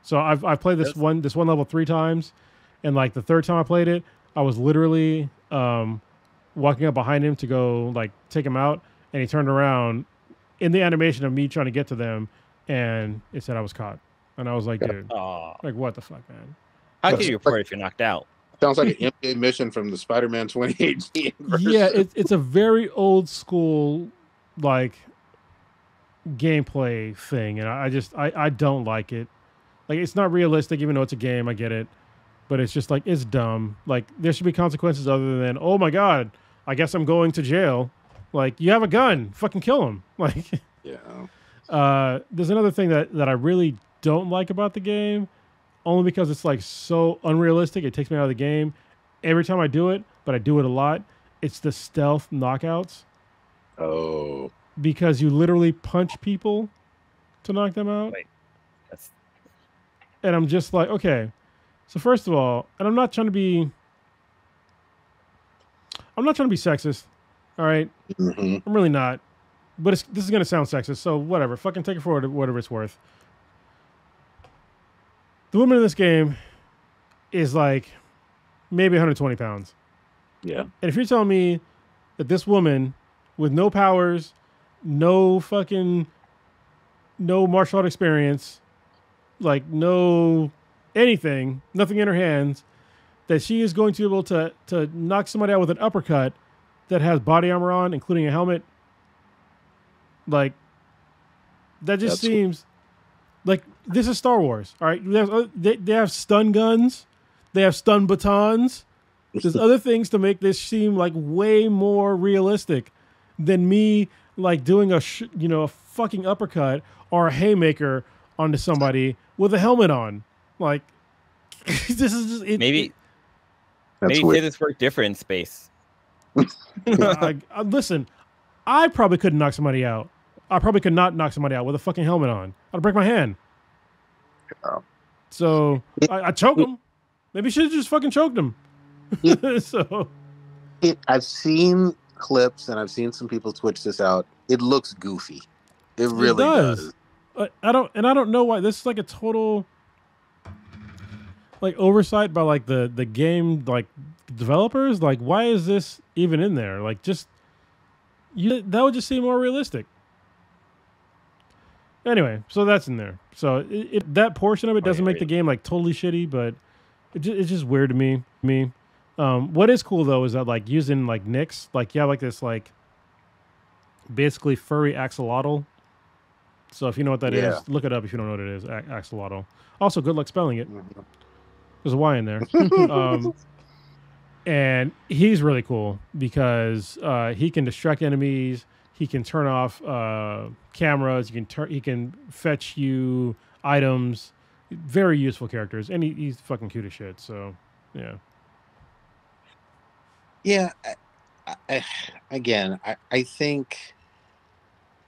So I've played this one level 3 times, and like the third time I played it, I was literally walking up behind him to go like take him out, and he turned around in the animation of me trying to get to them, and it said I was caught. And I was like, dude, like what the fuck, man? How can you report if you're knocked out? Sounds like an NBA mission from the Spider-Man 2018 version. Yeah, it's a very old school like gameplay thing, and I don't like it. Like, it's not realistic, even though it's a game. I get it, but it's just like it's dumb. Like, there should be consequences other than, oh my god, I guess I'm going to jail. Like, you have a gun, fucking kill him. Like, yeah. There's another thing that I really don't like about the game, only because it's like so unrealistic. It takes me out of the game every time I do it, but I do it a lot. It's the stealth knockouts. Oh. Because you literally punch people to knock them out. Wait. And I'm just like, okay. So first of all, and I'm not trying to be sexist. All right. I'm really not. But this is going to sound sexist, so whatever. Fucking take it for whatever it's worth. The woman in this game is like maybe 120 pounds. Yeah. And if you're telling me that this woman with no powers, no martial art experience, like no anything, nothing in her hands, that she is going to be able to knock somebody out with an uppercut that has body armor on, including a helmet, like that just seems like this is Star Wars. All right, they have stun guns, they have stun batons. There's other things to make this seem like way more realistic than me like doing a fucking uppercut or a haymaker onto somebody with a helmet on. Like, this is just maybe this work different in space. Listen, I probably couldn't knock somebody out. I probably could not knock somebody out with a fucking helmet on. I'd break my hand. So I choke him. Maybe should have just fucking choked him. I've seen clips and I've seen some people Twitch this out. It looks goofy. It really does. I don't know why. This is like a total like oversight by like the game like developers. Like, why is this even in there? Like, that would just seem more realistic. Anyway, so that's in there. So that portion of it doesn't make the game like totally shitty, but it's just weird to me. What is cool though is that like using like Nyx, like you have like this like basically furry axolotl. So if you know what that is, look it up if you don't know what it is. Axolotl. Also, good luck spelling it. There's a Y in there. And he's really cool because he can distract enemies. He can turn off cameras. He can fetch you items, very useful characters, and he's fucking cute as shit. So yeah. Yeah. I think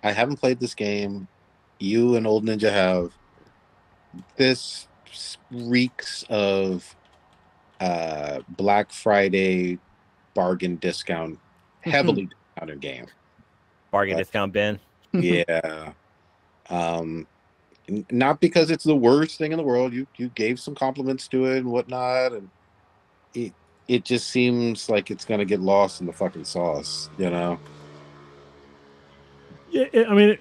I haven't played this game. You and Old Ninja have. This reeks of Black Friday bargain discount, heavily discounted game. Bargain discount bin. Yeah. Not because it's the worst thing in the world. You gave some compliments to it and whatnot, and it just seems like it's gonna get lost in the fucking sauce, you know? Yeah, I mean,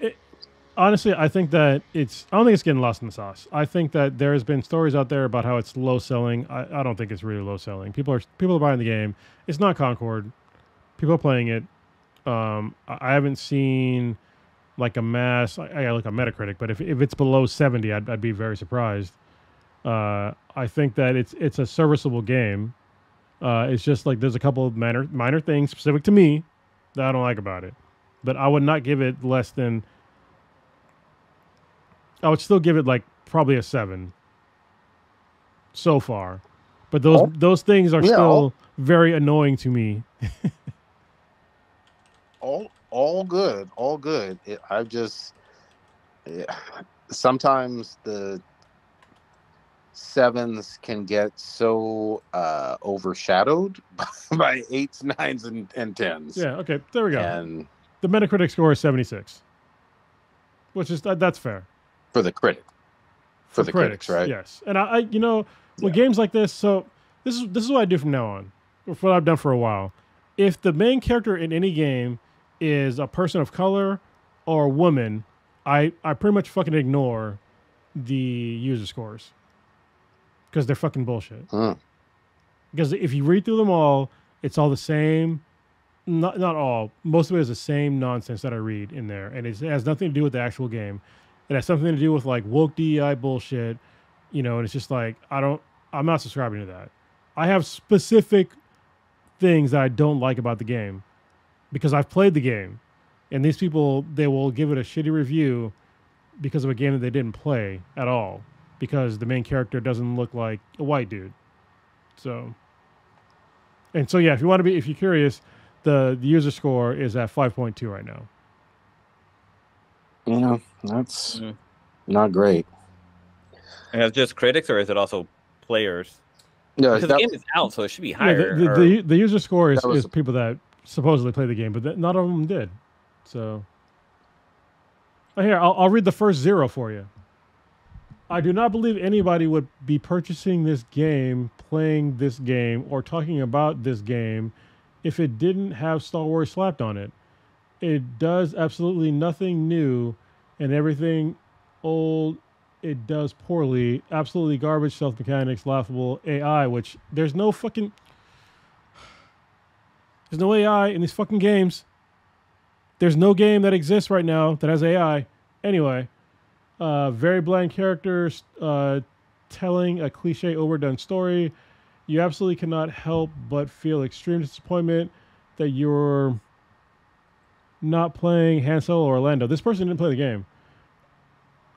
honestly, I think that I don't think it's getting lost in the sauce. I think that there's been stories out there about how it's low selling. I don't think it's really low selling. People are buying the game. It's not Concord. People are playing it. I haven't seen like a mass. I gotta look on Metacritic, but if it's below 70, I'd be very surprised. I think that it's a serviceable game. It's just like there's a couple of minor things specific to me that I don't like about it, but I would not give it less than. I would still give it like probably a 7 so far, but those things are still very annoying to me. all good, all good. Sometimes the 7s can get so overshadowed by 8s, 9s, and 10s. Yeah. Okay. There we go. And the Metacritic score is 76, which is that's fair. For the critic, for the critics, right? Yes, and I with games like this, so this is what I do from now on, or what I've done for a while. If the main character in any game is a person of color or a woman, I pretty much fucking ignore the user scores because they're fucking bullshit. Because if you read through them all, it's all the same. Not all. Most of it is the same nonsense that I read in there, and it has nothing to do with the actual game. It has something to do with like woke DEI bullshit, and it's just like I'm not subscribing to that. I have specific things that I don't like about the game because I've played the game, and these people, they will give it a shitty review because of a game that they didn't play at all because the main character doesn't look like a white dude. So yeah, if you're curious, the user score is at 5.2 right now. Yeah, that's not great. And it's just critics, or is it also players? No, because the game is out, so it should be higher. Yeah, the user score is people that supposedly play the game, but not all of them did. So, here, I'll read the first 0 for you. I do not believe anybody would be purchasing this game, playing this game, or talking about this game if it didn't have Star Wars slapped on it. It does absolutely nothing new, and everything old it does poorly. Absolutely garbage, stealth mechanics, laughable AI, which there's no AI in these fucking games. There's no game that exists right now that has AI. Anyway, very bland characters, telling a cliche overdone story. You absolutely cannot help but feel extreme disappointment that you're not playing Han Solo or Orlando. This person didn't play the game.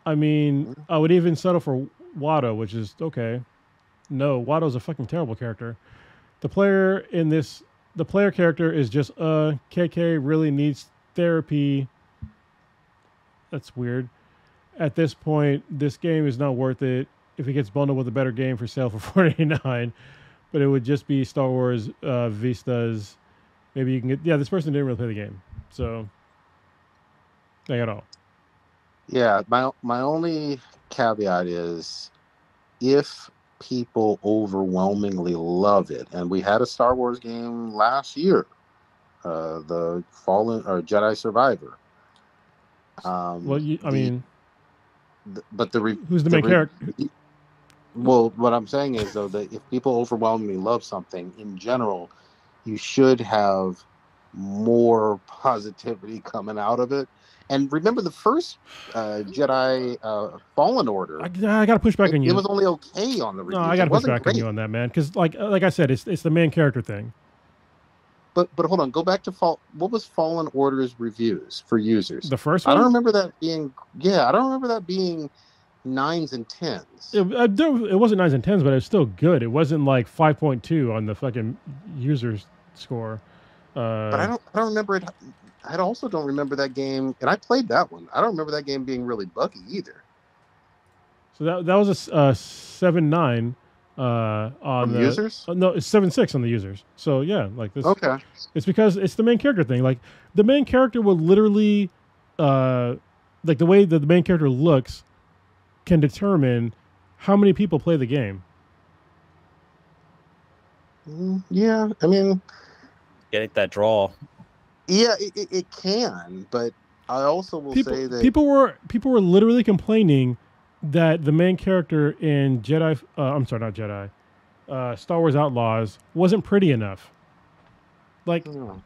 I mean, I would even settle for Watto, which is okay. No, Watto's a fucking terrible character. The player character is just KK really needs therapy. That's weird. At this point, this game is not worth it. If it gets bundled with a better game for sale for $4.89, but it would just be Star Wars Vistas. Maybe you can get. Yeah, this person didn't really play the game. So, they got all. Yeah, my only caveat is if people overwhelmingly love it, and we had a Star Wars game last year, the Fallen or Jedi Survivor. Who's the main character? Well, what I'm saying is though that if people overwhelmingly love something in general, you should have more positivity coming out of it. And remember the first Jedi Fallen Order. I got to push back on you. It was only okay on the reviews. No, I got to push back on you on that, man. Because like I said, it's the main character thing. But hold on, go back to what was Fallen Order's reviews for users? The first one? I don't remember that being. Yeah, I don't remember that being 9s and 10s. It wasn't 9s and 10s, but it was still good. It wasn't like 5.2 on the fucking users score. But I don't remember it. I also don't remember that game, and I played that one. I don't remember that game being really buggy either. So that was a 7.9 on the users. No, it's 7.6 on the users. So yeah, like this. Okay. It's because it's the main character thing. Like the main character will literally, like the way that the main character looks, can determine how many people play the game. Yeah, I mean, get that draw. Yeah, it can, but I also will say that people were literally complaining that the main character in Jedi, I'm sorry, not Jedi, Star Wars Outlaws wasn't pretty enough. Like, I don't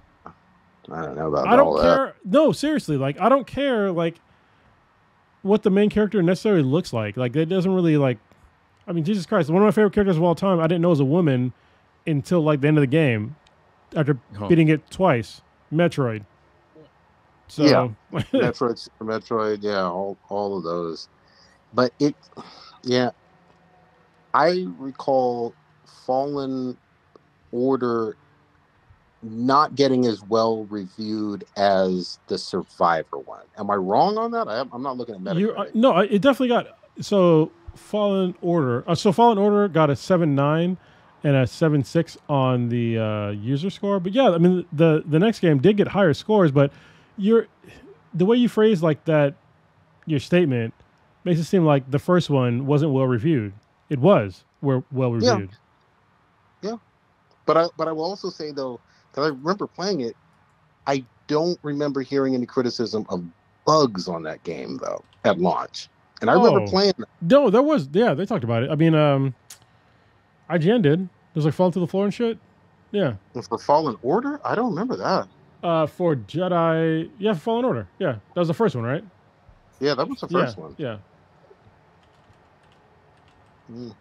know about I don't all care. that. No, seriously, like I don't care like what the main character necessarily looks like. Like it doesn't really like. I mean, Jesus Christ, one of my favorite characters of all time. I didn't know was a woman until like the end of the game, after beating it twice. Metroid. So yeah, Metroid, yeah, all of those. But I recall Fallen Order not getting as well reviewed as the Survivor one. Am I wrong on that? I'm not looking at Metacritic. No, it definitely got Fallen Order. Fallen Order got a 7.9 and a 7.6 on the user score. But yeah, I mean the next game did get higher scores, but the way you phrase like that, your statement makes it seem like the first one wasn't well reviewed. It was well reviewed. Yeah. But I will also say though, because I remember playing it, I don't remember hearing any criticism of bugs on that game though at launch. And I remember playing that. No, there was, yeah, they talked about it. I mean, IGN did. It was like falling to the floor and shit. Yeah. For Fallen Order? I don't remember that. For Jedi, yeah, for Fallen Order. Yeah. That was the first one, right? Yeah, that was the first one. Yeah.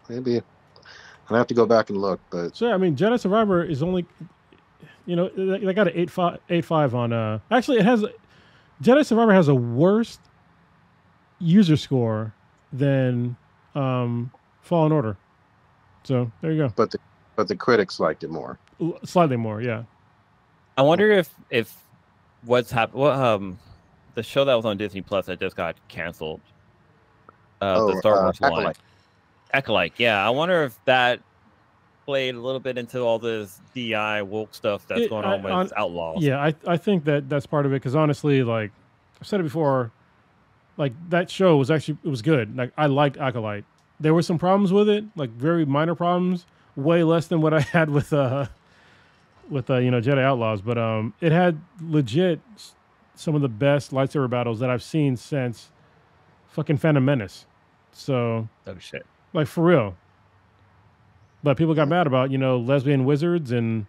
Maybe. I'd have to go back and look, but so yeah, I mean Jedi Survivor is only, they got an 8.5 on actually it has Jedi Survivor has a worse user score than Fallen Order. So there you go. But the critics liked it more. Slightly more, yeah. I wonder if what's happened. The show that was on Disney Plus that just got canceled. The Star Wars one. Acolyte. Yeah, I wonder if that played a little bit into all this DI woke stuff that's going on with Outlaws. Yeah, I think that's part of it because honestly, like I've said it before, like that show was actually it was good. Like I liked Acolyte. There were some problems with it, like very minor problems, way less than what I had with Jedi Outlaws. But it had legit some of the best lightsaber battles that I've seen since fucking Phantom Menace. So oh shit, like for real. But people got mad about lesbian wizards and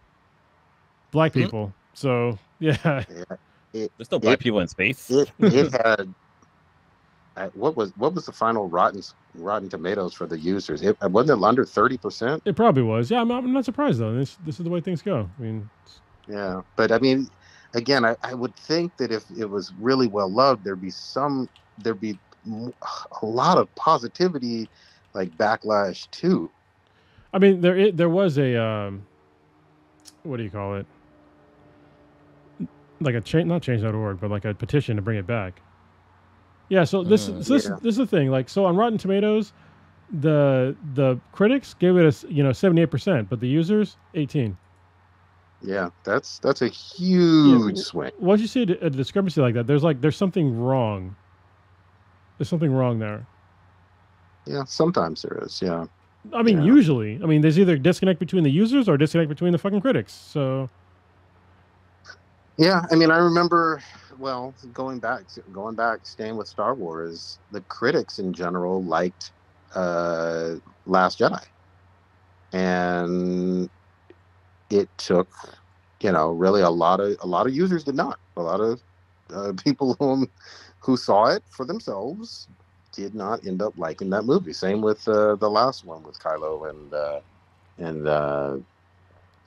black people. So yeah. There's still black people in space. It had what was the final Rotten Tomatoes for the users? It wasn't under 30%. It probably was. Yeah, I'm not surprised though. This is the way things go. I mean, yeah, but I mean, again, I would think that if it was really well loved, there'd be a lot of positivity, like backlash too. I mean, there was a what do you call it? Like a not change.org, but like a petition to bring it back. Yeah, so this is the thing. Like, so on Rotten Tomatoes, the critics gave it a 78%, but the users 18. Yeah, that's a huge swing. Once you see a discrepancy like that, there's something wrong. There's something wrong there. Yeah, sometimes there is. Yeah. I mean, usually, there's either disconnect between the users or disconnect between the fucking critics. So. Yeah, I mean, I remember. Well, going back, staying with Star Wars, the critics in general liked Last Jedi, and it took, really a lot of users did not. A lot of people who saw it for themselves did not end up liking that movie. Same with the last one with Kylo and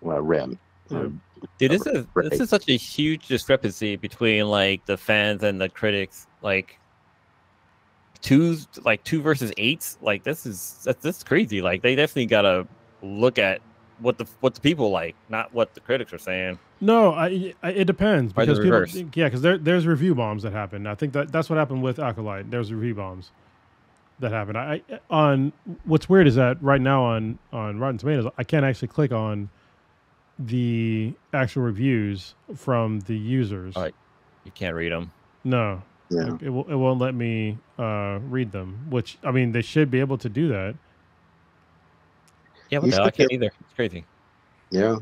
Ren. Dude, this is such a huge discrepancy between like the fans and the critics. Like 2 versus 8s. Like that's crazy. Like they definitely gotta look at what the people like, not what the critics are saying. No, it depends because people, because there's review bombs that happen. I think that's what happened with Acolyte. There's review bombs that happen. On what's weird is that right now on Rotten Tomatoes, I can't actually click on the actual reviews from the users. You can't read them. No, yeah. it won't let me read them. Which I mean, they should be able to do that. Yeah, what the hell? I can't either. It's crazy. Yeah.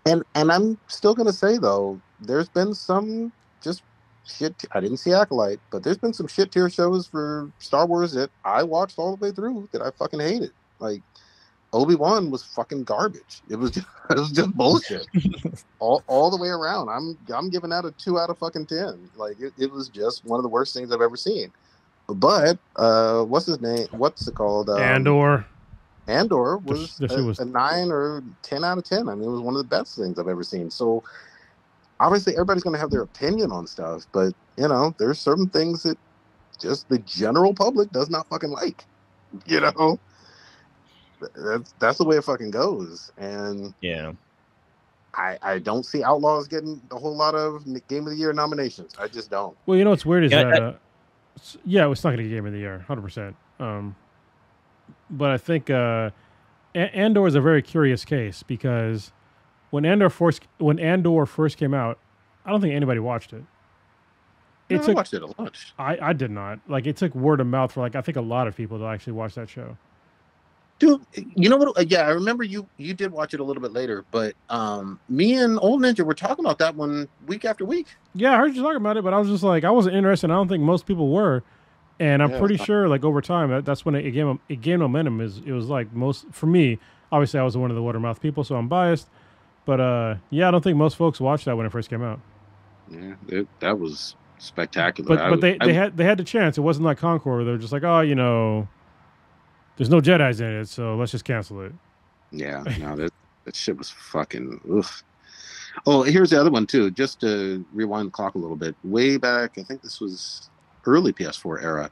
And I'm still gonna say though, there's been some just shit. I didn't see Acolyte, but there's been some shit tier shows for Star Wars that I watched all the way through that I fucking hated. Like Obi-Wan was fucking garbage. It was just bullshit all the way around. I'm giving that a 2 out of fucking 10. Like it was just one of the worst things I've ever seen. But what's his name? What's it called? Andor. Andor was a 9 or 10 out of 10. I mean, it was one of the best things I've ever seen. So obviously everybody's going to have their opinion on stuff, but you know, there's certain things that just the general public does not fucking like, you know, that's the way it fucking goes. And yeah, I don't see Outlaws getting a whole lot of Game of the Year nominations. I just don't. Well, you know, what's weird is that, it's not going to get Game of the Year, 100%. But I think Andor is a very curious case because when Andor first came out, I don't think anybody watched it. I watched it a bunch. I did not. Like, it took word of mouth for, like, I think a lot of people to actually watch that show. Dude, you know what? Yeah, I remember you did watch it a little bit later, but me and Old Ninja were talking about that one week after week. Yeah, I heard you talking about it, but I was just like, I wasn't interested. I don't think most people were. And I'm pretty sure, like, over time, that's when it gained momentum. It was like for me, obviously I was one of the word of mouth people, so I'm biased. But I don't think most folks watched that when it first came out. Yeah, that was spectacular. But they had the chance. It wasn't like Concord where they're just like, oh, you know, there's no Jedis in it, so let's just cancel it. Yeah, no, that shit was fucking oof. Oh, here's the other one too. Just to rewind the clock a little bit, way back, I think this was early PS4 era.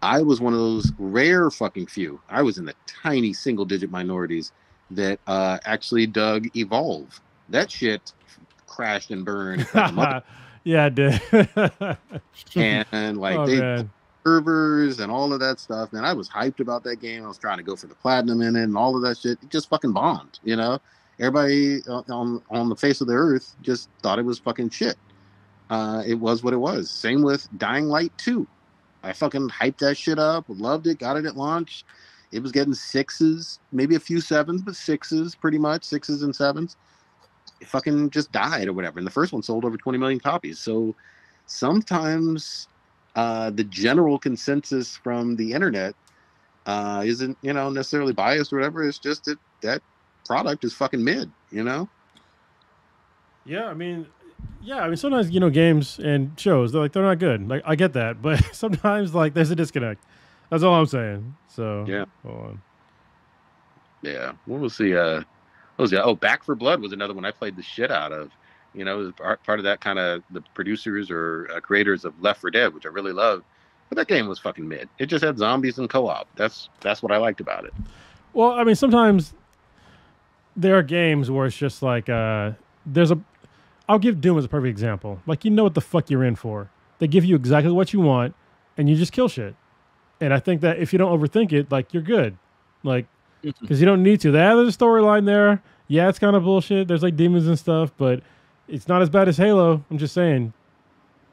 I was one of those rare fucking few. I was in the tiny single-digit minorities that actually dug Evolve. That shit crashed and burned. Yeah, it did. and like servers and all of that stuff. Man, I was hyped about that game. I was trying to go for the platinum in it and all of that shit. It just fucking bombed, you know? Everybody on the face of the earth just thought it was fucking shit. It was what it was. Same with Dying Light 2. I fucking hyped that shit up, loved it, got it at launch. It was getting 6s, maybe a few 7s, but 6s pretty much, 6s and 7s. It fucking just died or whatever. And the first one sold over 20 million copies. So sometimes the general consensus from the internet isn't, you know, necessarily biased or whatever. It's just that product is fucking mid, you know? Yeah, I mean, sometimes, you know, games and shows, they're not good. Like, I get that, but sometimes, like, there's a disconnect. That's all I'm saying. So yeah, hold on. Yeah, what was the? Oh, Back for Blood was another one I played the shit out of. You know, it was part of that kind of the producers or creators of Left 4 Dead, which I really loved. But that game was fucking mid. It just had zombies and co-op. That's what I liked about it. Well, I mean, sometimes there are games where it's just like I'll give Doom as a perfect example. Like, you know what the fuck you're in for. They give you exactly what you want, and you just kill shit. And I think that if you don't overthink it, like, you're good. Like, because you don't need to. There's a storyline there. Yeah, it's kind of bullshit. There's, like, demons and stuff, but it's not as bad as Halo. I'm just saying.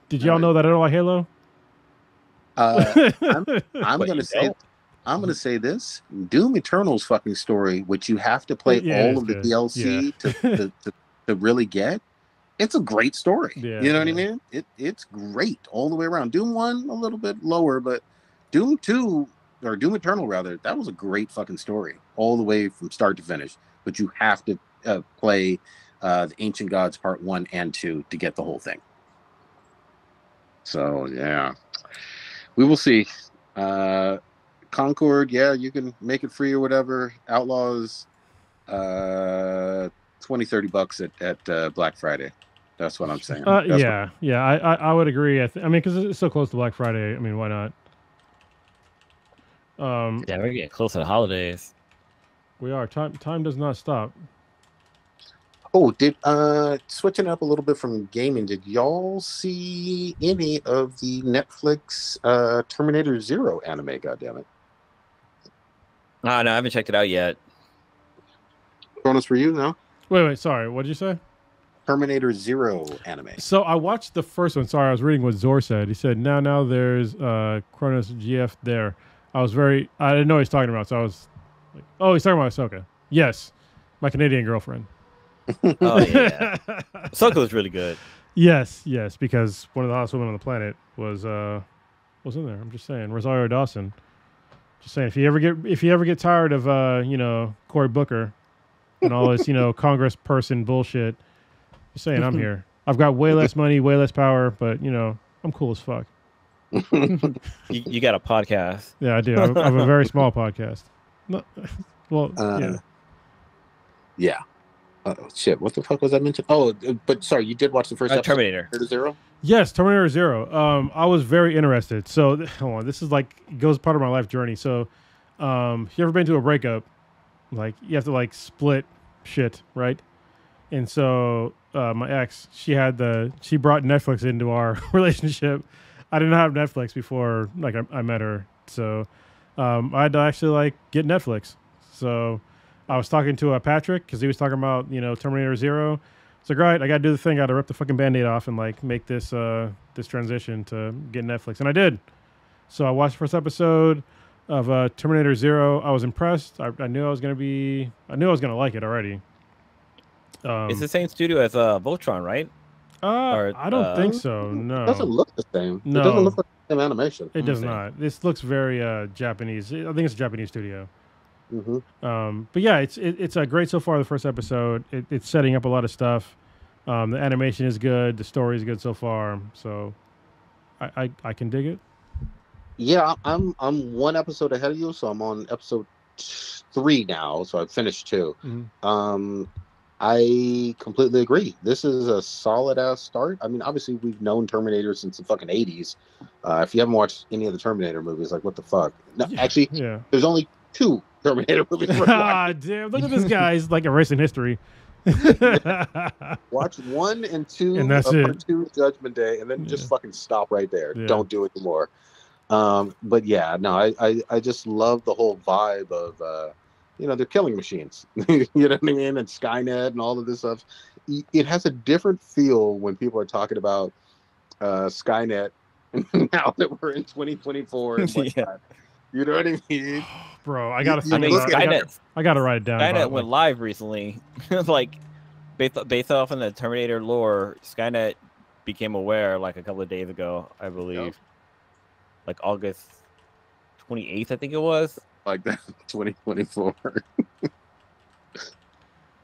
Did y'all know that I don't like Halo? I'm gonna say this. Doom Eternal's fucking story, which you have to play all of the DLC to really get. It's a great story. Yeah, you know what I mean? It's great all the way around. Doom 1 a little bit lower, but Doom 2 or Doom Eternal rather, that was a great fucking story all the way from start to finish. But you have to play the Ancient Gods Part 1 and 2 to get the whole thing. So yeah, we will see. Concord, yeah, you can make it free or whatever. Outlaws, $20-$30 at Black Friday. That's what I'm saying. I would agree. I mean, because it's so close to Black Friday. I mean, why not? Yeah, we're getting close to the holidays. We are. Time does not stop. Oh, switching up a little bit from gaming, did y'all see any of the Netflix Terminator Zero anime? Goddammit. No, I haven't checked it out yet. Bonus for you, no? Wait. Sorry. What did you say? Terminator Zero anime. So I watched the first one. Sorry, I was reading what Zor said. He said, now there's Kronos GF there. I didn't know what he's talking about. So I was like, oh, he's talking about Ahsoka. Yes. My Canadian girlfriend. Oh, yeah. Ahsoka was really good. Yes, because one of the hottest women on the planet was in there. I'm just saying. Rosario Dawson. Just saying, if you ever get tired of Cory Booker and all this, Congress person bullshit, just saying I'm here. I've got way less money, way less power, but I'm cool as fuck. You got a podcast. Yeah, I do. I have a very small podcast. No, well, yeah. Yeah. Shit, what the fuck was I mentioned? Oh, but sorry, you did watch the first episode Terminator Zero? Yes, Terminator Zero. I was very interested. So, hold on. This is goes part of my life journey. So, you ever been to a breakup? Like, you have to, split shit, right? And so, my ex, she brought Netflix into our relationship. I didn't have Netflix before, I met her. So, I had to actually, get Netflix. So, I was talking to Patrick because he was talking about, Terminator Zero. It's like, right, I got to do the thing. I got to rip the fucking Band-Aid off and, make this this transition to get Netflix. And I did. So I watched the first episode of Terminator Zero. I was impressed. I knew I was going to like it already. It's the same studio as Voltron, right? I don't think so, no. It doesn't look the same. No. It doesn't look like the same animation. It does not. This looks very Japanese. I think it's a Japanese studio. Mm-hmm. But yeah, it's great so far. The first episode, it's setting up a lot of stuff. The animation is good. The story is good so far. So I can dig it. Yeah, I'm one episode ahead of you, so I'm on episode 3 now. So I've finished 2. Mm-hmm. I completely agree. This is a solid ass start. I mean, obviously we've known Terminator since the fucking 80s. If you haven't watched any of the Terminator movies, what the fuck? No, actually, there's only 2 Terminator movies. Ah, damn! Look at this guy's erasing history. Watch 1 and 2, and that's it. 2 Judgment Day, and then just fucking stop right there. Yeah. Don't do it anymore. But yeah, no, I just love the whole vibe of they're killing machines. You know what I mean? And Skynet and all of this stuff. It has a different feel when people are talking about Skynet now that we're in 2024 and whatnot. Yeah. You know what I mean? Bro, I gotta Skynet. I gotta write it down. Skynet went live recently. Based off in the Terminator lore, Skynet became aware a couple of days ago, I believe. Yep. August 28th, I think it was. Like that, 2024.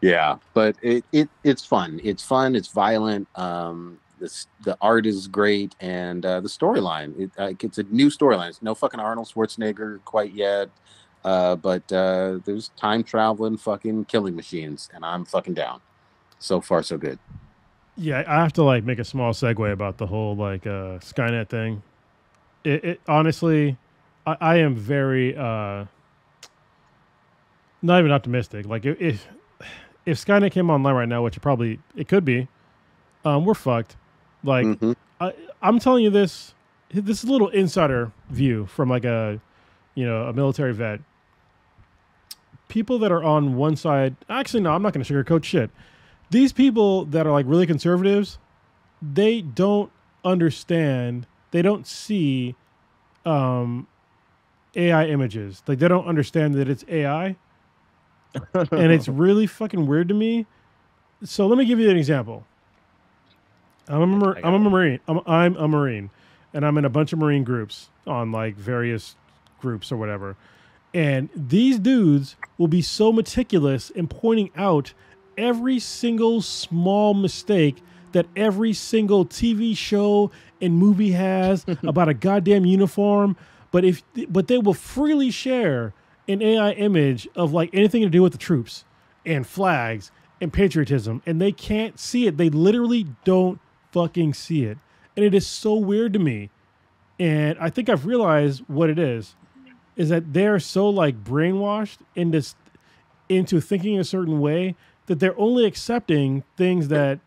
Yeah, but it's fun. It's fun. It's violent. The art is great, and the storyline. It's a new storyline. It's no fucking Arnold Schwarzenegger quite yet, but there's time traveling fucking killing machines, and I'm fucking down. So far, so good. Yeah, I have to make a small segue about the whole Skynet thing. It honestly, I am very not even optimistic. If Skynet came online right now, which it could be, we're fucked. I'm telling you this is a little insider view from a military vet. People that are on one side, actually no, I'm not going to sugarcoat shit. These people that are really conservatives, they don't understand. They don't see AI images. They don't understand that it's AI. And it's really fucking weird to me. So let me give you an example. I'm a Marine. I'm a Marine. And I'm in a bunch of Marine groups on various groups or whatever. And these dudes will be so meticulous in pointing out every single small mistake that every single TV show and movie has about a goddamn uniform. But they will freely share an AI image of anything to do with the troops and flags and patriotism, and they can't see it. They literally don't fucking see it. And it is so weird to me. And I think I've realized what it is. is that they're so like brainwashed into thinking a certain way that they're only accepting things that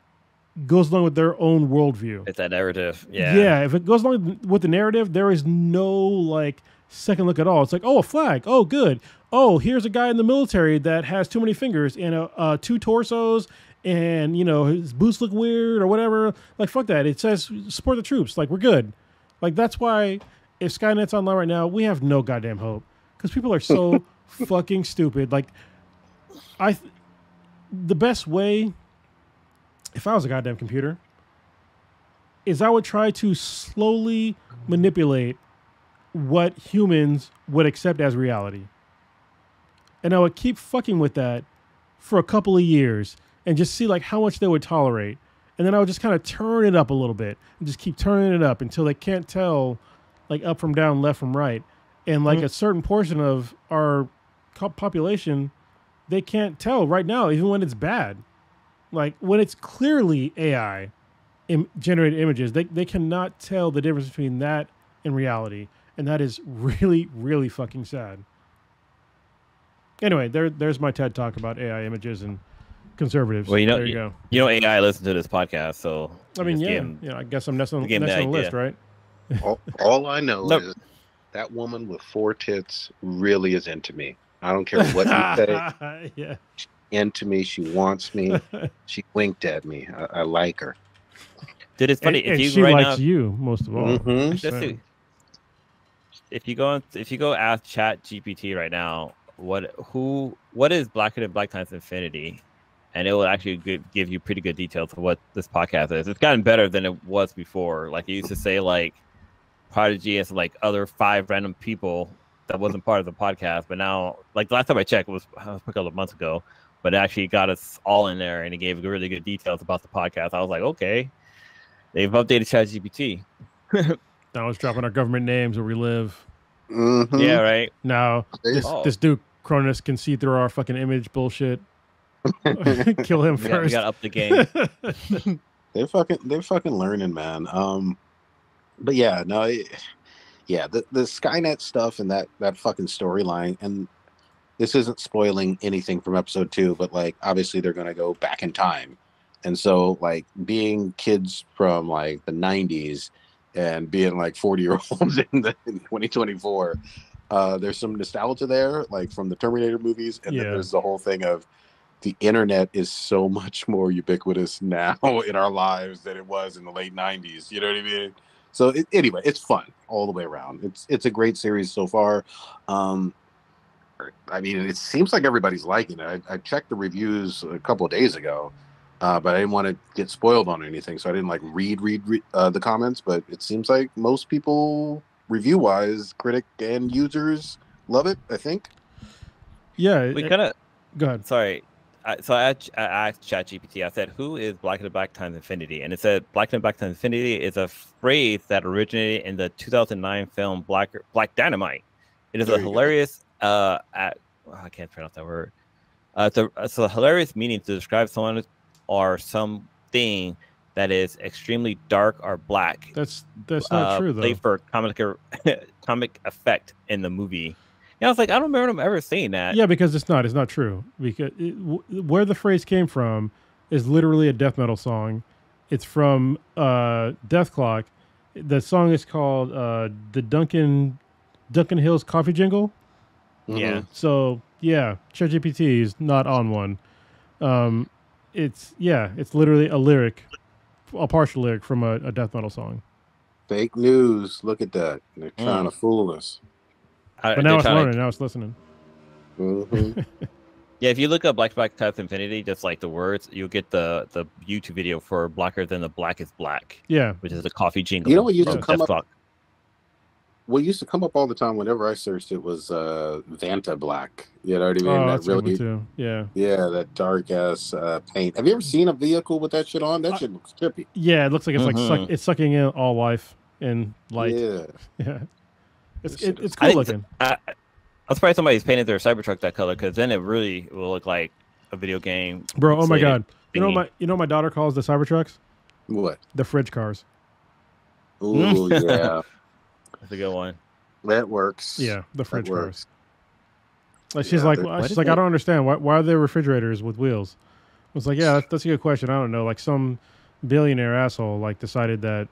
goes along with their own worldview. It's that narrative. Yeah. Yeah. If it goes along with the narrative, there is no like second look at all. It's like, oh, a flag. Oh, good. Oh, here's a guy in the military that has too many fingers and two torsos, and his boots look weird or whatever. Like, fuck that. It says support the troops. Like, we're good. Like, that's why if Skynet's online right now, we have no goddamn hope because people are so fucking stupid. Like, the best way, if I was a goddamn computer, is I would try to slowly manipulate what humans would accept as reality. And I would keep fucking with that for a couple of years and just see like how much they would tolerate. And then I would just kind of turn it up a little bit and just keep turning it up until they can't tell like up from down, left from right. And like a certain portion of our population, they can't tell right now, even when it's bad. Like when it's clearly AI generated images, they cannot tell the difference between that and reality. And that is really, really fucking sad. Anyway, there's my TED talk about AI images and conservatives. Well, there you go. AI listens to this podcast, so I mean, I guess I'm next on the list, right? All I know is that woman with 4 tits really is into me. I don't care what you say. Yeah. She's into me. She wants me. She winked at me. I like her. Dude, it's funny. And she likes you most of all. Mm-hmm. If you go ask Chat GPT right now, what is Blacker Than Black times infinity, and it will actually give you pretty good details of what this podcast is. It's gotten better than it was before. Like it used to say like Prodigy and like other 5 random people that wasn't part of the podcast, but now like the last time I checked was a couple of months ago, but it actually got us all in there and it gave really good details about the podcast. I was like, okay, they've updated Chat GPT. Now it's dropping our government names where we live. Mm-hmm. Yeah, right. Now this dude Cronus can see through our fucking image bullshit. Kill him first. We got up the game. They're fucking learning, man. But yeah, no, the Skynet stuff and that fucking storyline, and this isn't spoiling anything from episode 2, but like obviously they're gonna go back in time, and so like being kids from like the 90s and being like 40-year-olds in 2024, there's some nostalgia there, like from the Terminator movies, and then there's the whole thing of the internet is so much more ubiquitous now in our lives than it was in the late 90s. You know what I mean? So anyway, it's fun all the way around. It's a great series so far. I mean, it seems like everybody's liking it. I checked the reviews a couple of days ago, but I didn't want to get spoiled on anything, so I didn't like read the comments. But it seems like most people, review-wise, critic and users, love it. I think. Yeah, we kind of go ahead. Sorry. I asked ChatGPT, I said, who is Black and Black times infinity? And it said Black and Black times infinity is a phrase that originated in the 2009 film Black Dynamite. It is a hilarious, I can't pronounce that word. It's a hilarious meaning to describe someone or something that is extremely dark or black. That's not true, though. Played for comic effect in the movie. Yeah, I was like, I don't remember them ever saying that. Yeah, because it's not true. Because where the phrase came from is literally a death metal song. It's from Death Clock. The song is called the Duncan Hills Coffee Jingle. Yeah. So yeah, ChatGPT is not on one. It's literally a partial lyric from a death metal song. Fake news. Look at that. They're trying to fool us. But now it's learning. Now it's listening. Mm-hmm. Yeah, if you look up Black times infinity, just like the words, you'll get the YouTube video for Blacker Than the Black is Black. Yeah, which is the coffee jingle. You know what used to come up? What used to come up all the time whenever I searched it was Vanta Black. You know what I mean? Oh, that that's really too. Yeah. Yeah, that dark ass paint. Have you ever seen a vehicle with that shit on? That shit looks trippy. Yeah, it looks like it's it's sucking in all life and light. Yeah. It's cool looking. I'm surprised somebody's painted their Cybertruck that color, because then it really will look like a video game. Bro, oh my god! You know what my daughter calls the Cybertrucks? What? The fridge cars. Ooh, yeah. That's a good one. That works. Yeah, the That fridge cars. works. Like she's Yeah, like, they're- she's like, I don't understand why are there refrigerators with wheels? I was like, yeah, that's a good question. I don't know. Like some billionaire asshole like decided that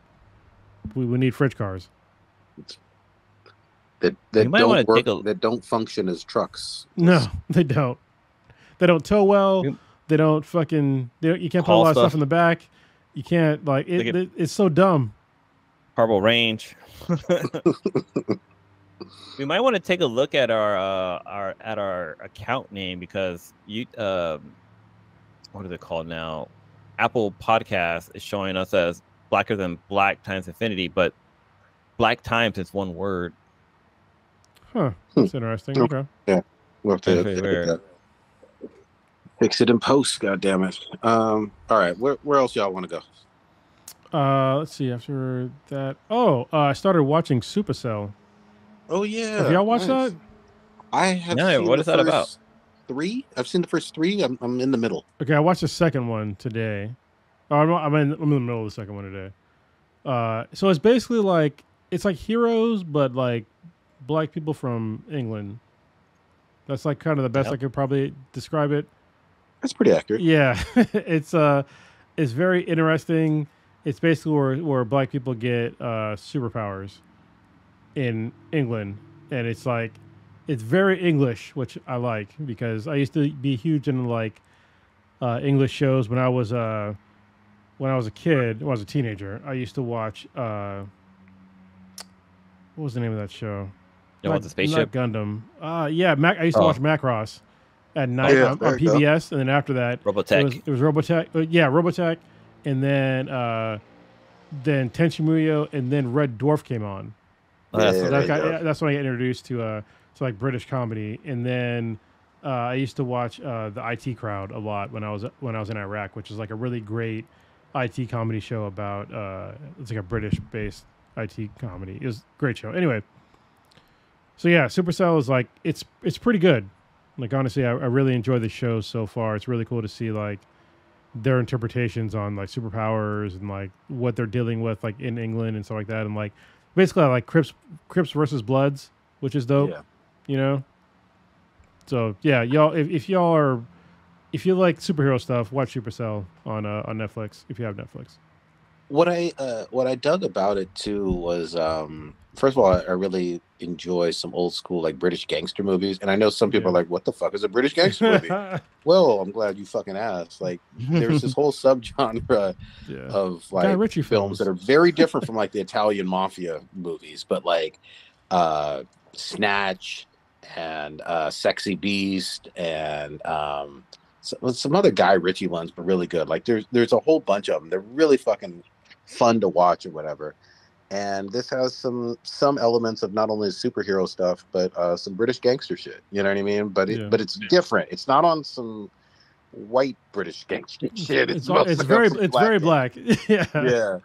we need fridge cars. that You might wanna don't work. take a- That don't function as trucks. No, they don't. They don't tow well. You- They don't fucking. You can't put a Haul lot of stuff stuff. in the back. You can't like it. It's so dumb. Horrible range. We might want to take a look at our account name because what is it called now? Apple Podcast is showing us as Blacker Than Black times Infinity, but Black times is one word. Huh. That's interesting. Okay. Yeah, we'll have to Very edit weird. that. Fix it in post. God damn it. All right. Where else y'all want to go? Let's see. After that, I started watching Supacell. Oh yeah. Have y'all watched that? I have. No, seen what the is that about? first 3. I've seen the first 3. I'm in the middle. Okay, I watched the second one today. Oh, I'm in the middle of the second one today. So it's basically like it's like Heroes, but like black people from England. That's like kind of the best I could probably describe it. That's pretty accurate. Yeah, it's very interesting. It's basically where black people get superpowers in England, and it's like it's very English, which I like because I used to be huge into like English shows when I was a kid. When I was a teenager, I used to watch what was the name of that show? You want the spaceship? Not Gundam. Yeah, I used to watch Macross at night on PBS, and then after that, Robotech. It was Robotech. Yeah, Robotech, and then Tenchi Muyo, and then Red Dwarf came on. That's when I got introduced to like British comedy, and then I used to watch the IT Crowd a lot when I was in Iraq, which is like a really great IT comedy show about it's like a British based IT comedy. It was a great show. Anyway, so yeah, Supercell is like it's pretty good. Like honestly, I really enjoy the show so far. It's really cool to see like their interpretations on like superpowers and like what they're dealing with like in England and stuff like that, and like basically I like Crips versus Bloods, which is dope. Yeah. You know. So yeah, y'all, if you like superhero stuff, watch Supercell on Netflix if you have Netflix. What I dug about it too was first of all, I really enjoy some old school like British gangster movies, and I know some people are like, "What the fuck is a British gangster movie?" Well, I'm glad you fucking asked. Like, there's this whole subgenre of like Guy Ritchie films that are very different from like the Italian mafia movies, but like Snatch and Sexy Beast and some other Guy Ritchie ones, but really good. Like there's a whole bunch of them. They're really fucking fun to watch or whatever. And this has some elements of not only superhero stuff, but some British gangster shit. You know what I mean? But it's different. It's not on some white British gangster shit. It's very black. Yeah.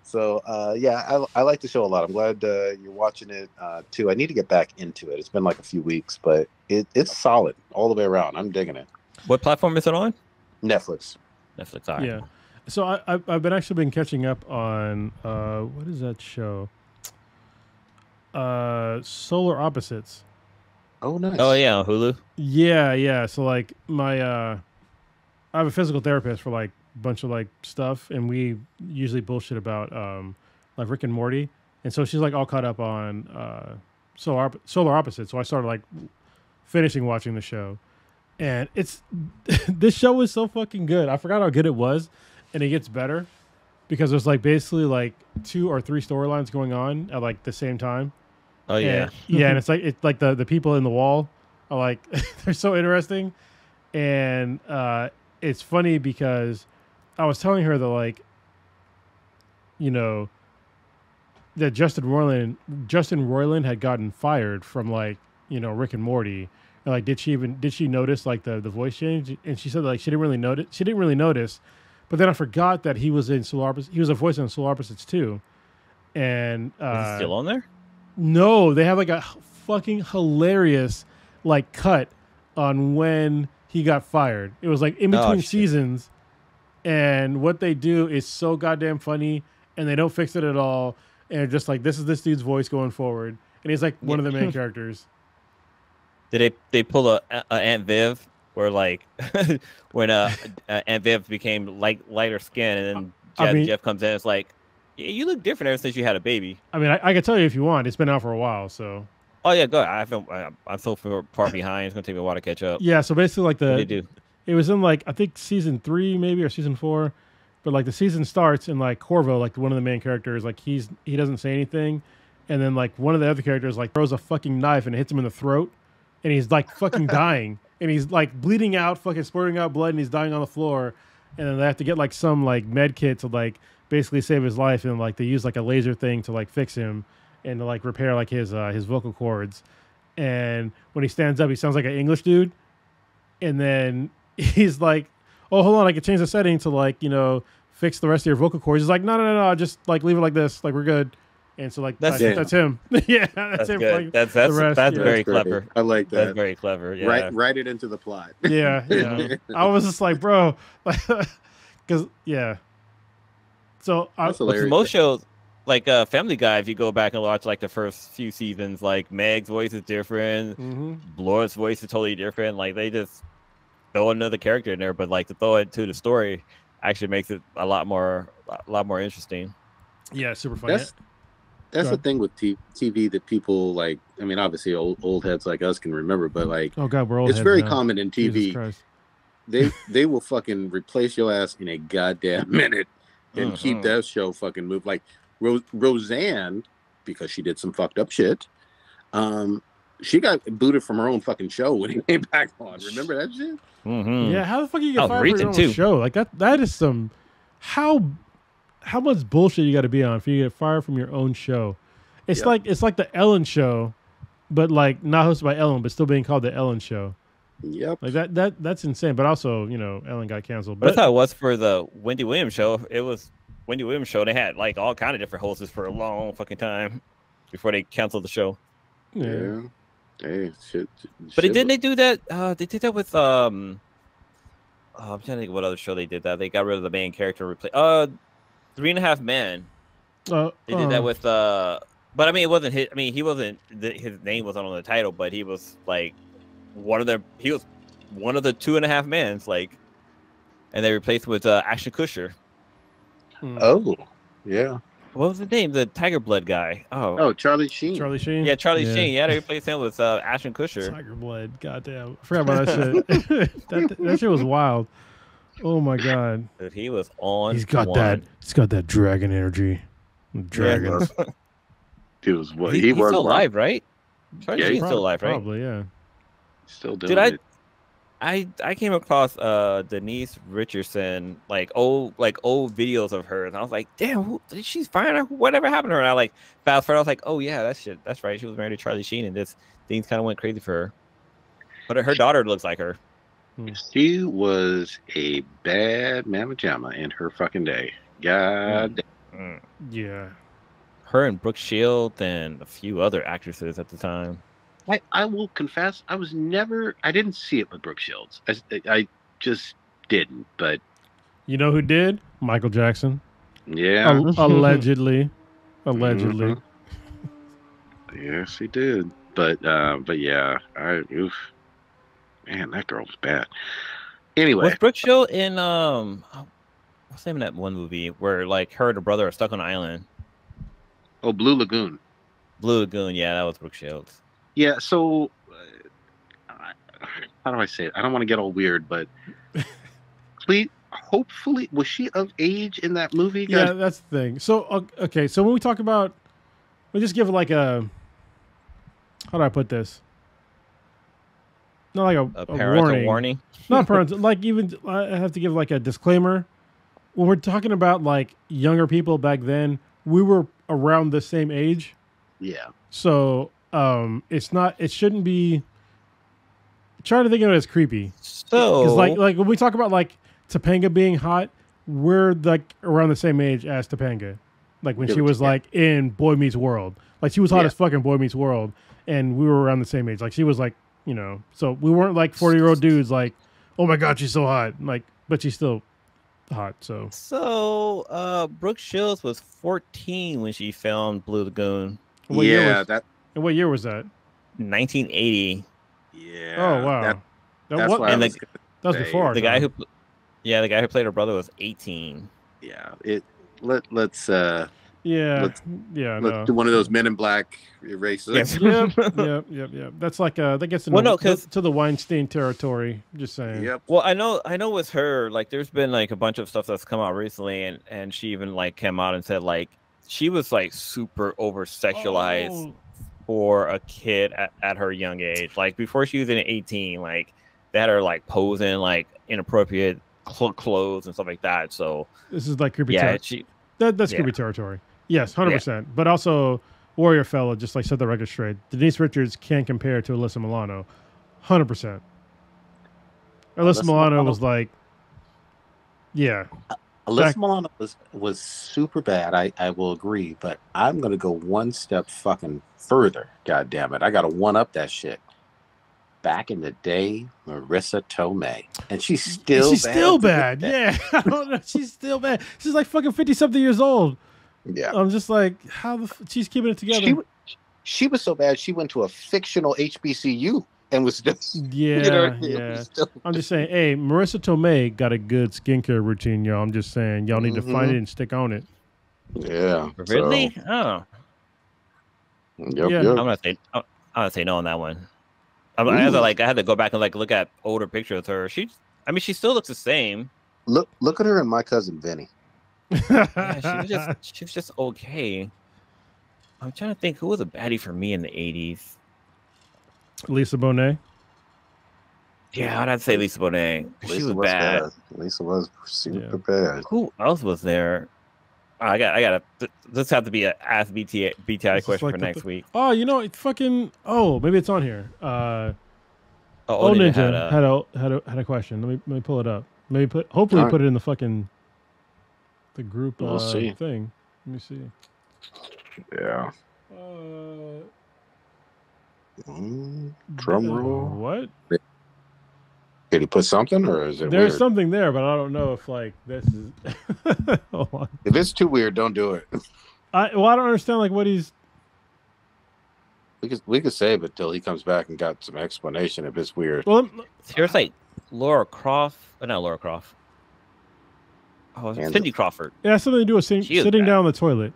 So I like the show a lot. I'm glad you're watching it too. I need to get back into it. It's been like a few weeks, but it's solid all the way around. I'm digging it. What platform is it on? Netflix. Netflix. All right. Yeah. So I've been catching up on what is that show? Solar Opposites. Oh, nice. Oh yeah, on Hulu. Yeah. So like I have a physical therapist for like a bunch of like stuff, and we usually bullshit about like Rick and Morty, and so she's like all caught up on Solar Opposites. So I started like finishing watching the show, and it's this show is so fucking good. I forgot how good it was. And it gets better because there's like basically like 2 or 3 storylines going on at like the same time. Oh yeah, and it's like the people in the wall are like they're so interesting, and it's funny because I was telling her that like that Justin Roiland had gotten fired from like Rick and Morty, and like did she notice like the voice change? And she said like she didn't really notice. But then I forgot that he was in Solar Opposites. He was a voice in Solar Opposites too. And is he still on there? No, they have like a fucking hilarious like cut on when he got fired. It was like in between seasons, and what they do is so goddamn funny, and they don't fix it at all. And just like this is this dude's voice going forward, and and he's like one of the main characters. Did they pull a Aunt Viv where like when Aunt Viv became lighter skin, and then Jeff comes in, it's like, yeah, you look different ever since you had a baby. I mean, I can tell you if you want. It's been out for a while, so. Oh yeah, go ahead. I'm so far behind. It's gonna take me a while to catch up. Yeah, so basically, like what did they do? It was in like I think season 3 maybe or season 4, but like the season starts and like Corvo, like one of the main characters, like he doesn't say anything, and then like one of the other characters like throws a fucking knife and hits him in the throat, and he's like fucking dying, and he's like bleeding out, fucking spurting out blood, and he's dying on the floor, and then they have to get like some like med kit to like basically save his life, and like they use like a laser thing to like fix him and to like repair like his vocal cords. And when he stands up, he sounds like an English dude. And then he's like, "Oh, hold on, I can change the setting to like, you know, fix the rest of your vocal cords." He's like, no, just like leave it like this, like we're good. And so like that's him. Yeah, that's him. Good. That's very clever. I like that. That's very clever. Yeah. Write it into the plot. Yeah. I was just like, bro, because So most shows, like Family Guy, if you go back and watch like the first few seasons, like Meg's voice is different, Laura's voice is totally different. Like they just throw another character in there, but like to throw it to the story actually makes it a lot more interesting. Yeah, super fun. That's the thing with TV that people like. I mean, obviously old heads like us can remember, but like, oh god, we're old. It's very now. common in TV. They will fucking replace your ass in a goddamn minute and keep that show fucking move. Like Roseanne, because she did some fucked up shit. She got booted from her own fucking show when he came back on. Remember that shit? Yeah, how the fuck you get fired from your own show? Like that is some how much bullshit you got to be on for you to get fired from your own show. It's like the Ellen Show, but like not hosted by Ellen, but still being called the Ellen Show. Yep. Like that's insane. But also, you know, Ellen got canceled. But that's how it was for the Wendy Williams show. It was Wendy Williams show. They had like all kind of different hosts for a long fucking time before they canceled the show. Yeah. Hey, shit. But didn't they do that? They did that with I'm trying to think what other show they did that. They got rid of the main character. 3.5 Men. They did that with but I mean it wasn't his. I mean he wasn't. His name wasn't on the title, but he was like he was one of the 2.5 Men. Like, and they replaced with Ashton Kutcher. Oh, yeah. What was his name? The Tiger Blood guy. Oh, Charlie Sheen. Yeah, Charlie Sheen. Yeah, they replaced him with Ashton Kutcher. Tiger Blood. Goddamn, I forgot about that shit. that shit was wild. Oh my god. Dude, he was on. He's got that dragon energy. Dragons. He was what? He's still alive, right? Charlie Sheen's still alive, right? Probably, yeah. Still doing it. I came across Denise Richardson like old videos of her, and I was like, damn, she's fine. Whatever happened to her? And I like fast forward, I was like, oh yeah, that's right. She was married to Charlie Sheen, and things kind of went crazy for her. But her daughter looks like her. She was a bad mamma jamma in her fucking day. God damn. Yeah. Her and Brooke Shields and a few other actresses at the time. I will confess, I didn't see it with Brooke Shields. I just didn't, but... You know who did? Michael Jackson. Yeah. Allegedly. Yes, he did. But yeah, man, that girl was bad. Anyway. Was Brooke Shields in, what's the name of that one movie where like her and her brother are stuck on an island? Oh, Blue Lagoon. Blue Lagoon, yeah, that was Brooke Shields. Yeah, so how do I say it? I don't want to get all weird, but hopefully, was she of age in that movie? Yeah, that's the thing. So, okay, so when we talk about, we just give like how do I put this? Not like a parental warning. Not parental, like even I have to give like a disclaimer. When we're talking about like younger people back then, we were around the same age. Yeah. So it shouldn't be. Trying to think of it as creepy. So, because like when we talk about like Topanga being hot, we're like around the same age as Topanga. Like when she was like in Boy Meets World, like she was hot as fucking Boy Meets World, and we were around the same age. Like she was like, you know, so we weren't like 40-year-old dudes like, oh my god, she's so hot. Like, but she's still hot. So Brooke Shields was 14 when she filmed Blue Lagoon. What year And what year was that? 1980. Yeah. Oh wow. That's what? why And I was the- gonna That was say, before. The guy who played her brother was 18. Yeah. Let's Yeah. let's No. do one of those Men in Black erases. Yes. Yep. That's like that gets into Well, no, 'cause- to the Weinstein territory. Just saying. Yep. Well, I know with her, like, there's been like a bunch of stuff that's come out recently, and she even like came out and said like she was like super over sexualized for a kid at her young age. Like before she was in 18, like they had her like posing like inappropriate clothes and stuff like that. So This is like creepy. yeah, That's creepy territory. Yes, 100%. But also, Warrior Fella just like set the record straight. Denise Richards can't compare to Alyssa Milano, 100%. Alyssa Milano was like, yeah. Alyssa Milano was super bad. I will agree, but I'm gonna go one step fucking further. God damn it! I gotta one up that shit. Back in the day, Marissa Tomei, and she's still bad. Yeah, I don't know. She's still bad. She's like fucking 50-something years old. Yeah, I'm just like, how she's keeping it together. She was so bad. She went to a fictional HBCU and was just yeah. I'm just saying, hey, Marissa Tomei got a good skincare routine, y'all. I'm just saying, y'all need to find it and stick on it. Yeah, really? Oh, yep. I'm gonna say no on that one. I had to go back and like look at older pictures of her. She still looks the same. Look at her and My Cousin Vinny. Yeah, she was just okay. I'm trying to think who was a baddie for me in the 80s. Lisa Bonet. Yeah, I'd have to say Lisa Bonet. She was bad. Lisa was super bad. Who else was there? I gotta. This have to be a Ask BTI question like for next week. Oh, you know, it fucking. Oh, maybe it's on here. Ninja had a question. Let me pull it up. Hopefully put it in the fucking the group we'll see. thing. Let me see. Yeah. Drum roll. What? Did he put something, or is it? There's weird? something there, but I don't know if like this is. Hold on. If it's too weird, don't do it. I don't understand like what he's. We could save it till he comes back and got some explanation if it's weird. Well, here's like Laura Croft. Not Laura Croft. Oh, Cindy Crawford. It has something to do with sitting down on the toilet.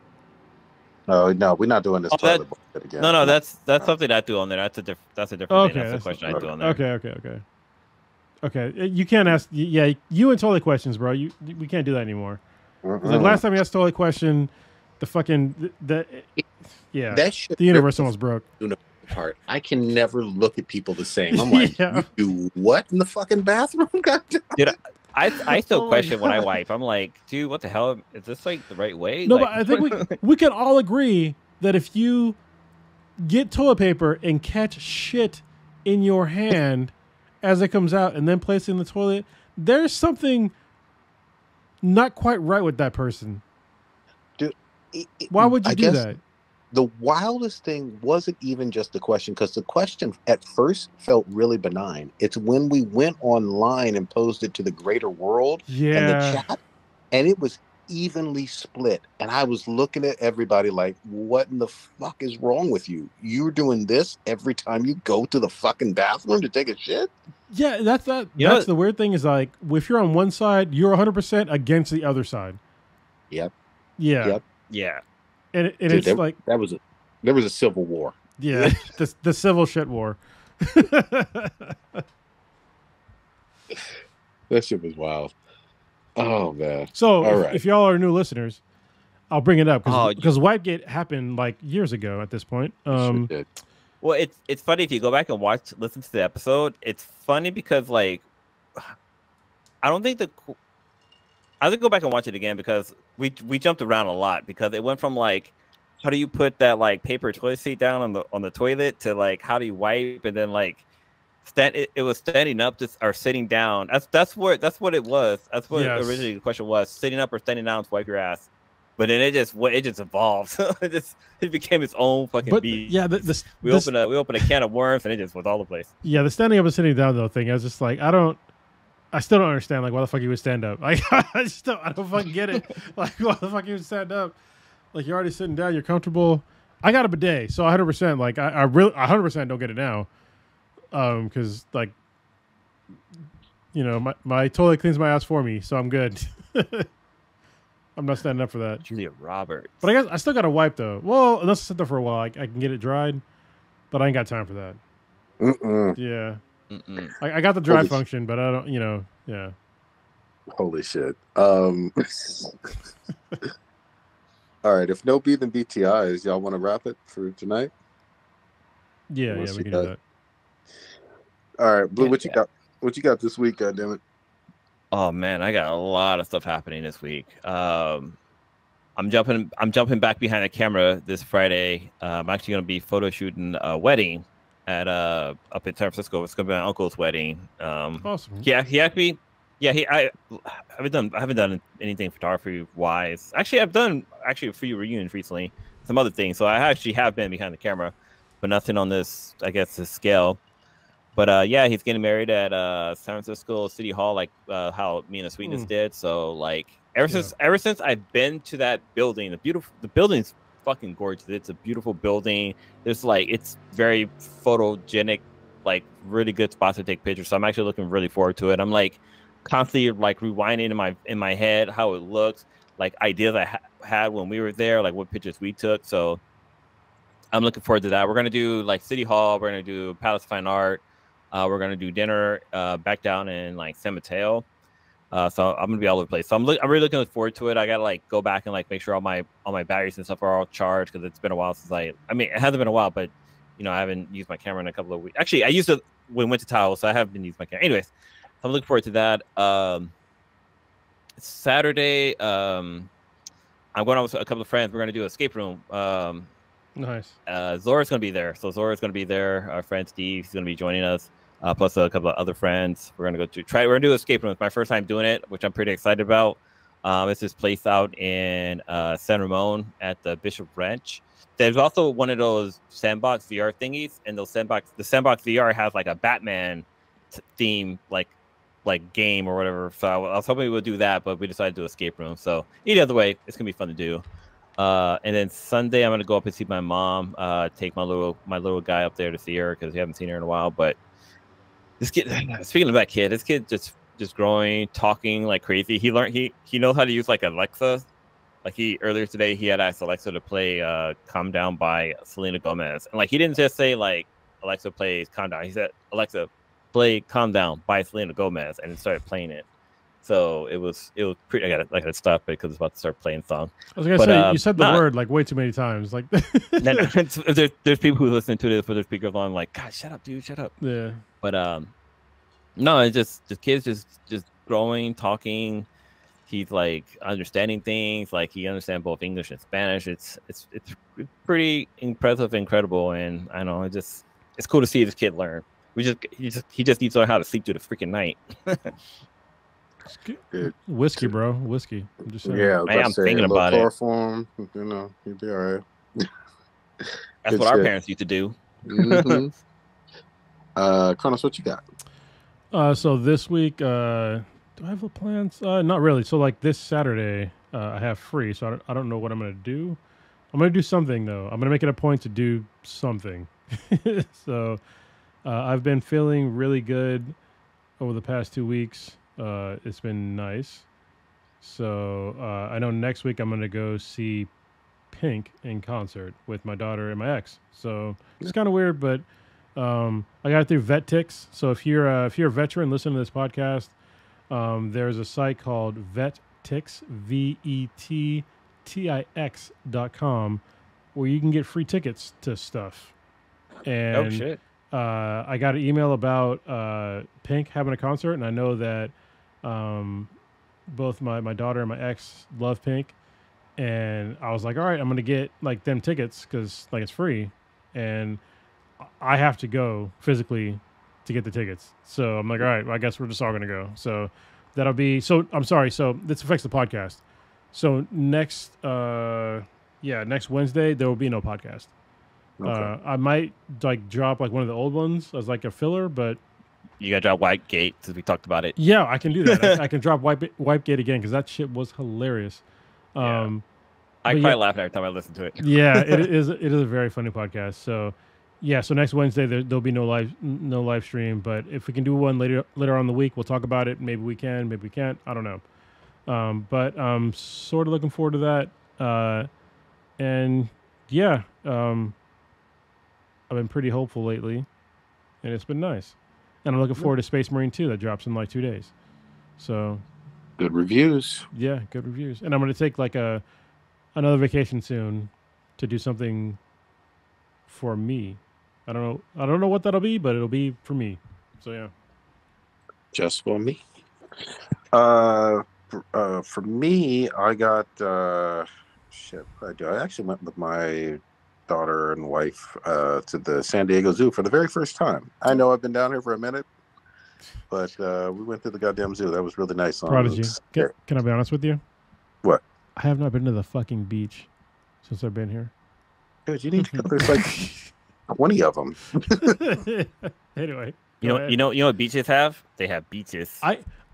No, we're not doing this toilet bullshit again. No, that's something I do on there. That's a different thing. That's a question I do on there. Okay. You can't ask. Yeah, you and toilet questions, bro. We can't do that anymore. Like last time we asked toilet question, the fucking that shit, the universe almost broke. Part. I can never look at people the same. I'm like, you do what in the fucking bathroom? Dude, I still question when I wipe. I'm like, dude, what the hell? Is this like the right way? No, like, but I think we can all agree that if you get toilet paper and catch shit in your hand as it comes out and then place it in the toilet, there's something not quite right with that person. Dude, why would you do that? The wildest thing wasn't even just the question, because the question at first felt really benign. It's when we went online and posed it to the greater world and the chat, and it was evenly split. And I was looking at everybody like, what in the fuck is wrong with you? You're doing this every time you go to the fucking bathroom to take a shit? Yeah, that's the weird thing is like, if you're on one side, you're 100% against the other side. Yep. Yeah. Yep. Yeah. And it's like there was a civil war. Yeah, the civil shit war. That shit was wild. Oh man! So if y'all are new listeners, I'll bring it up because Wipegate happened like years ago at this point. Sure did. Well, it's funny if you go back and listen to the episode. It's funny because like I don't think I have to go back and watch it again because we jumped around a lot because it went from like how do you put that like paper toilet seat down on the toilet to like how do you wipe, and then like it was standing up or sitting down. That's what it was. That's what originally the question was: sitting up or standing down to wipe your ass. But then it just evolved. it became its own fucking beast. Yeah, we opened a can of worms and it just was all the place. Yeah, the standing up and sitting down though thing, I was just like, I still don't understand like why the fuck you would stand up. Like I don't fucking get it. Like why the fuck you would stand up? Like you're already sitting down, you're comfortable. I got a bidet, so 100%. Like I really 100% don't get it now, because like, you know, my toilet cleans my ass for me, so I'm good. I'm not standing up for that. Julia Roberts. But I guess I still got to wipe though. Well, unless I sit there for a while, I can get it dried, but I ain't got time for that. Yeah. I got the dry function, but I don't. You know. Yeah. Holy shit. All right, if no B, then BTIs. Y'all want to wrap it for tonight? Yeah, we can do that. All right, Blue, what you got? What you got this week, goddammit? Oh man, I got a lot of stuff happening this week. I'm jumping back behind the camera this Friday. I'm actually gonna be photo shooting a wedding at up in San Francisco. It's gonna be my uncle's wedding. Awesome. Yeah, he asked me. Yeah, I haven't done anything photography wise. Actually, I've done a few reunions recently, some other things. So I actually have been behind the camera, but nothing on this, I guess, this scale. But yeah, he's getting married at San Francisco City Hall, like how me and the Sweetness did. So like ever since I've been to that building, the building's fucking gorgeous. It's a beautiful building. There's like, it's very photogenic, like really good spots to take pictures. So I'm actually looking really forward to it. I'm like constantly like rewinding in my head how it looks, like ideas I had when we were there, like what pictures we took. So I'm looking forward to that. We're gonna do like City Hall. We're gonna do Palace of Fine Art. We're gonna do dinner back down in like San Mateo. So I'm gonna be all over the place. So I'm really looking forward to it. I gotta like go back and like make sure all my batteries and stuff are all charged, because it's been a while since I mean, it hasn't been a while, but you know, I haven't used my camera in a couple of weeks. Actually, I used it when we went to Tahoe, so I haven't been using my camera. Anyways, so I'm looking forward to that. Saturday, I'm going out with a couple of friends. We're gonna do an escape room. Nice. Zora's gonna be there. So Zora's gonna be there. Our friend Steve is gonna be joining us. Plus a couple of other friends. We're gonna we're gonna do escape room. It's my first time doing it, which I'm pretty excited about. It's this place out in San Ramon at the Bishop Ranch. There's also one of those sandbox VR thingies, and the sandbox VR has like a Batman theme, like game or whatever. So I was hoping we would do that, but we decided to do escape room. So either way, it's gonna be fun to do. And then Sunday, I'm gonna go up and see my mom. Take my little guy up there to see her, because we haven't seen her in a while. But this kid, speaking of that kid, this kid just growing, talking like crazy. He knows how to use like Alexa. Like earlier today, he had asked Alexa to play "Calm Down" by Selena Gomez, and like he didn't just say like Alexa plays "Calm Down." He said Alexa play "Calm Down" by Selena Gomez, and it started playing it. So it was pretty. I gotta stop it because it's about to start playing song. I was gonna say you said the word like way too many times. Like there's people who listen to this with their speakers on, like, God, shut up, dude, shut up. Yeah. But no, it's just kids just growing, talking. He's like understanding things. Like he understands both English and Spanish. It's pretty impressive, incredible, and I know it's cool to see this kid learn. He just needs to learn how to sleep through the freaking night. Whiskey, bro. Whiskey. I'm just saying. Yeah, I'm thinking about chloroform, it. You know, you'd be all right. That's what our parents used to do. Kronos, what you got? So this week, do I have plans? Not really. So like this Saturday, I have free, so I don't know what I'm gonna do. I'm gonna do something though. I'm gonna make it a point to do something. So I've been feeling really good over the past 2 weeks. It's been nice. So I know next week I'm gonna go see Pink in concert with my daughter and my ex. So it's kind of weird, but I got it through VetTix. So if you're a veteran, listen to this podcast. There's a site called VetTix, VETTIX.com, where you can get free tickets to stuff. And oh shit. I got an email about Pink having a concert, and I know that both my daughter and my ex love Pink, and I was like, all right, I'm gonna get like them tickets because like it's free, and I have to go physically to get the tickets. So I'm like, all right, well, I guess we're just all gonna go. So that'll be. So I'm sorry. So this affects the podcast. So next Wednesday there will be no podcast. Okay. I might like drop like one of the old ones as like a filler, but you gotta drop Wipegate since we talked about it. Yeah, I can do that. I can drop Wipegate again because that shit was hilarious. I But cry yeah. laughing every time I listen to it. Yeah, it is. It is a very funny podcast. So, yeah. So next Wednesday there'll be no live stream. But if we can do one later on in the week, we'll talk about it. Maybe we can. Maybe we can't. I don't know. But I'm sort of looking forward to that. And yeah, I've been pretty hopeful lately, and it's been nice. And I'm looking forward to Space Marine 2 that drops in like 2 days. So Good reviews. yeah, good reviews. And I'm gonna take like another vacation soon to do something for me. I don't know what that'll be, but it'll be for me. So yeah. Just for me. For me, I got shit. I actually went with my daughter and wife to the San Diego Zoo for the very first time. I know I've been down here for a minute, but we went to the goddamn zoo. That was really nice. Prodigy. Can I be honest with you? What? I have not been to the fucking beach since I've been here. Dude, you need to go. There's like 20 of them. Anyway, You know what beaches have? They have beaches.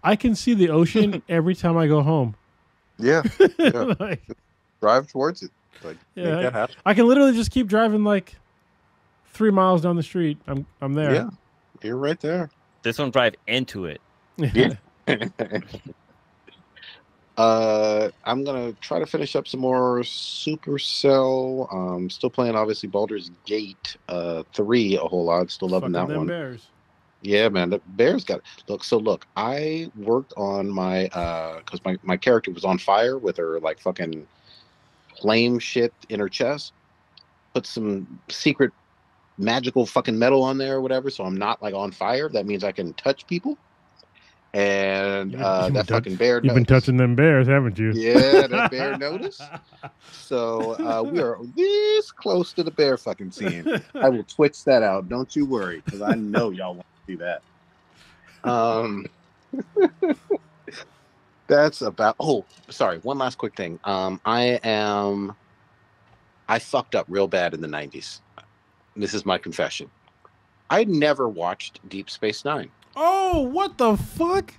I can see the ocean every time I go home. Yeah. Like, Drive towards it. Like, yeah, make that happen. I can literally just keep driving like 3 miles down the street. I'm there. Yeah, you're right there. This one drive into it. Yeah. I'm gonna try to finish up some more Supercell. Still playing obviously Baldur's Gate 3 a whole lot. Still loving Fucking that them one. Bears. Yeah, man, the Bears got look. So look, I worked on my because my character was on fire with her like fucking flame shit in her chest. Put some secret magical fucking metal on there or whatever, so I'm not like on fire. That means I can touch people. And that fucking bear. You've been touching them bears, haven't you? Yeah, that bear noticed. So we are this close to the bear fucking scene. I will twitch that out. Don't you worry, because I know y'all want to see that. That's about. Oh, sorry. One last quick thing. I fucked up real bad in the 90s. This is my confession. I never watched Deep Space Nine. Oh, what the fuck?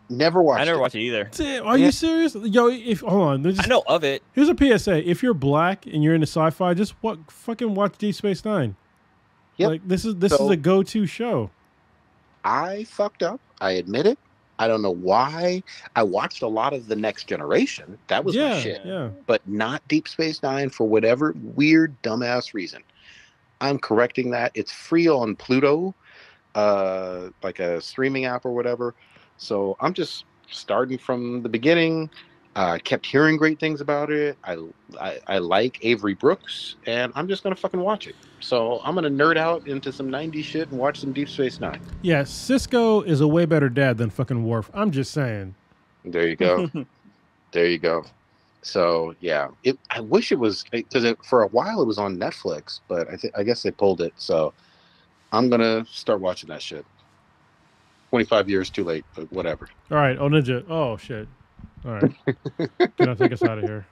Never watched. I never watched it either. Damn, are you serious? Yo, hold on. I know of it. Here's a PSA. If you're black and you're into sci-fi, just fucking watch Deep Space Nine. Yep. Like this is a go-to show. I fucked up. I admit it. I don't know why. I watched a lot of The Next Generation. That was my shit. Yeah. But not Deep Space Nine for whatever weird, dumbass reason. I'm correcting that. It's free on Pluto, like a streaming app or whatever. So I'm just starting from the beginning. I kept hearing great things about it. I like Avery Brooks, and I'm just gonna fucking watch it. So I'm gonna nerd out into some 90s shit and watch some Deep Space Nine. Yeah, Cisco is a way better dad than fucking Worf. I'm just saying. There you go. There you go. So yeah, I wish it was, because for a while it was on Netflix, but I guess they pulled it. So I'm gonna start watching that shit. 25 years too late, but whatever. All right, oh Ninja. Oh shit. All right, gonna take us out of here.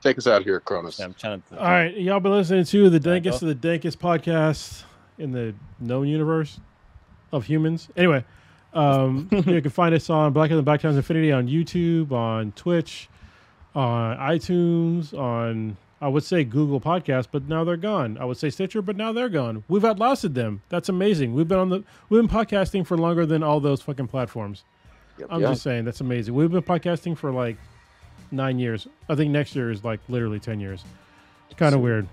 Take us out of here, Cronus. Yeah, I'm trying to. All right, y'all been listening to the Dankest of the Dankest podcast in the known universe of humans. Anyway, you can find us on Black and the Black Times Infinity on YouTube, on Twitch, on iTunes, on I would say Google Podcasts, but now they're gone. I would say Stitcher, but now they're gone. We've outlasted them. That's amazing. We've been podcasting for longer than all those fucking platforms. Yep, I'm just saying, that's amazing. We've been podcasting for like 9 years. I think next year is like literally 10 years. It's kind of weird.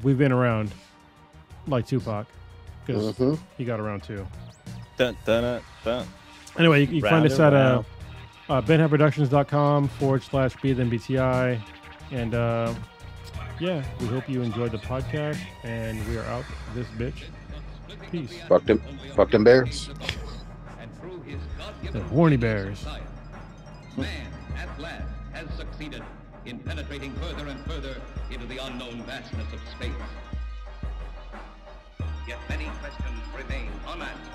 We've been around like Tupac, because he got around too. Dun, dun, dun, dun. Anyway, you can find us at benhaproductions.com/BThenBTI. And yeah, we hope you enjoyed the podcast, and we are out this bitch. Peace. Fuck them bears. The horny bears. Man at last has succeeded in penetrating further and further into the unknown vastness of space. Yet many questions remain unanswered.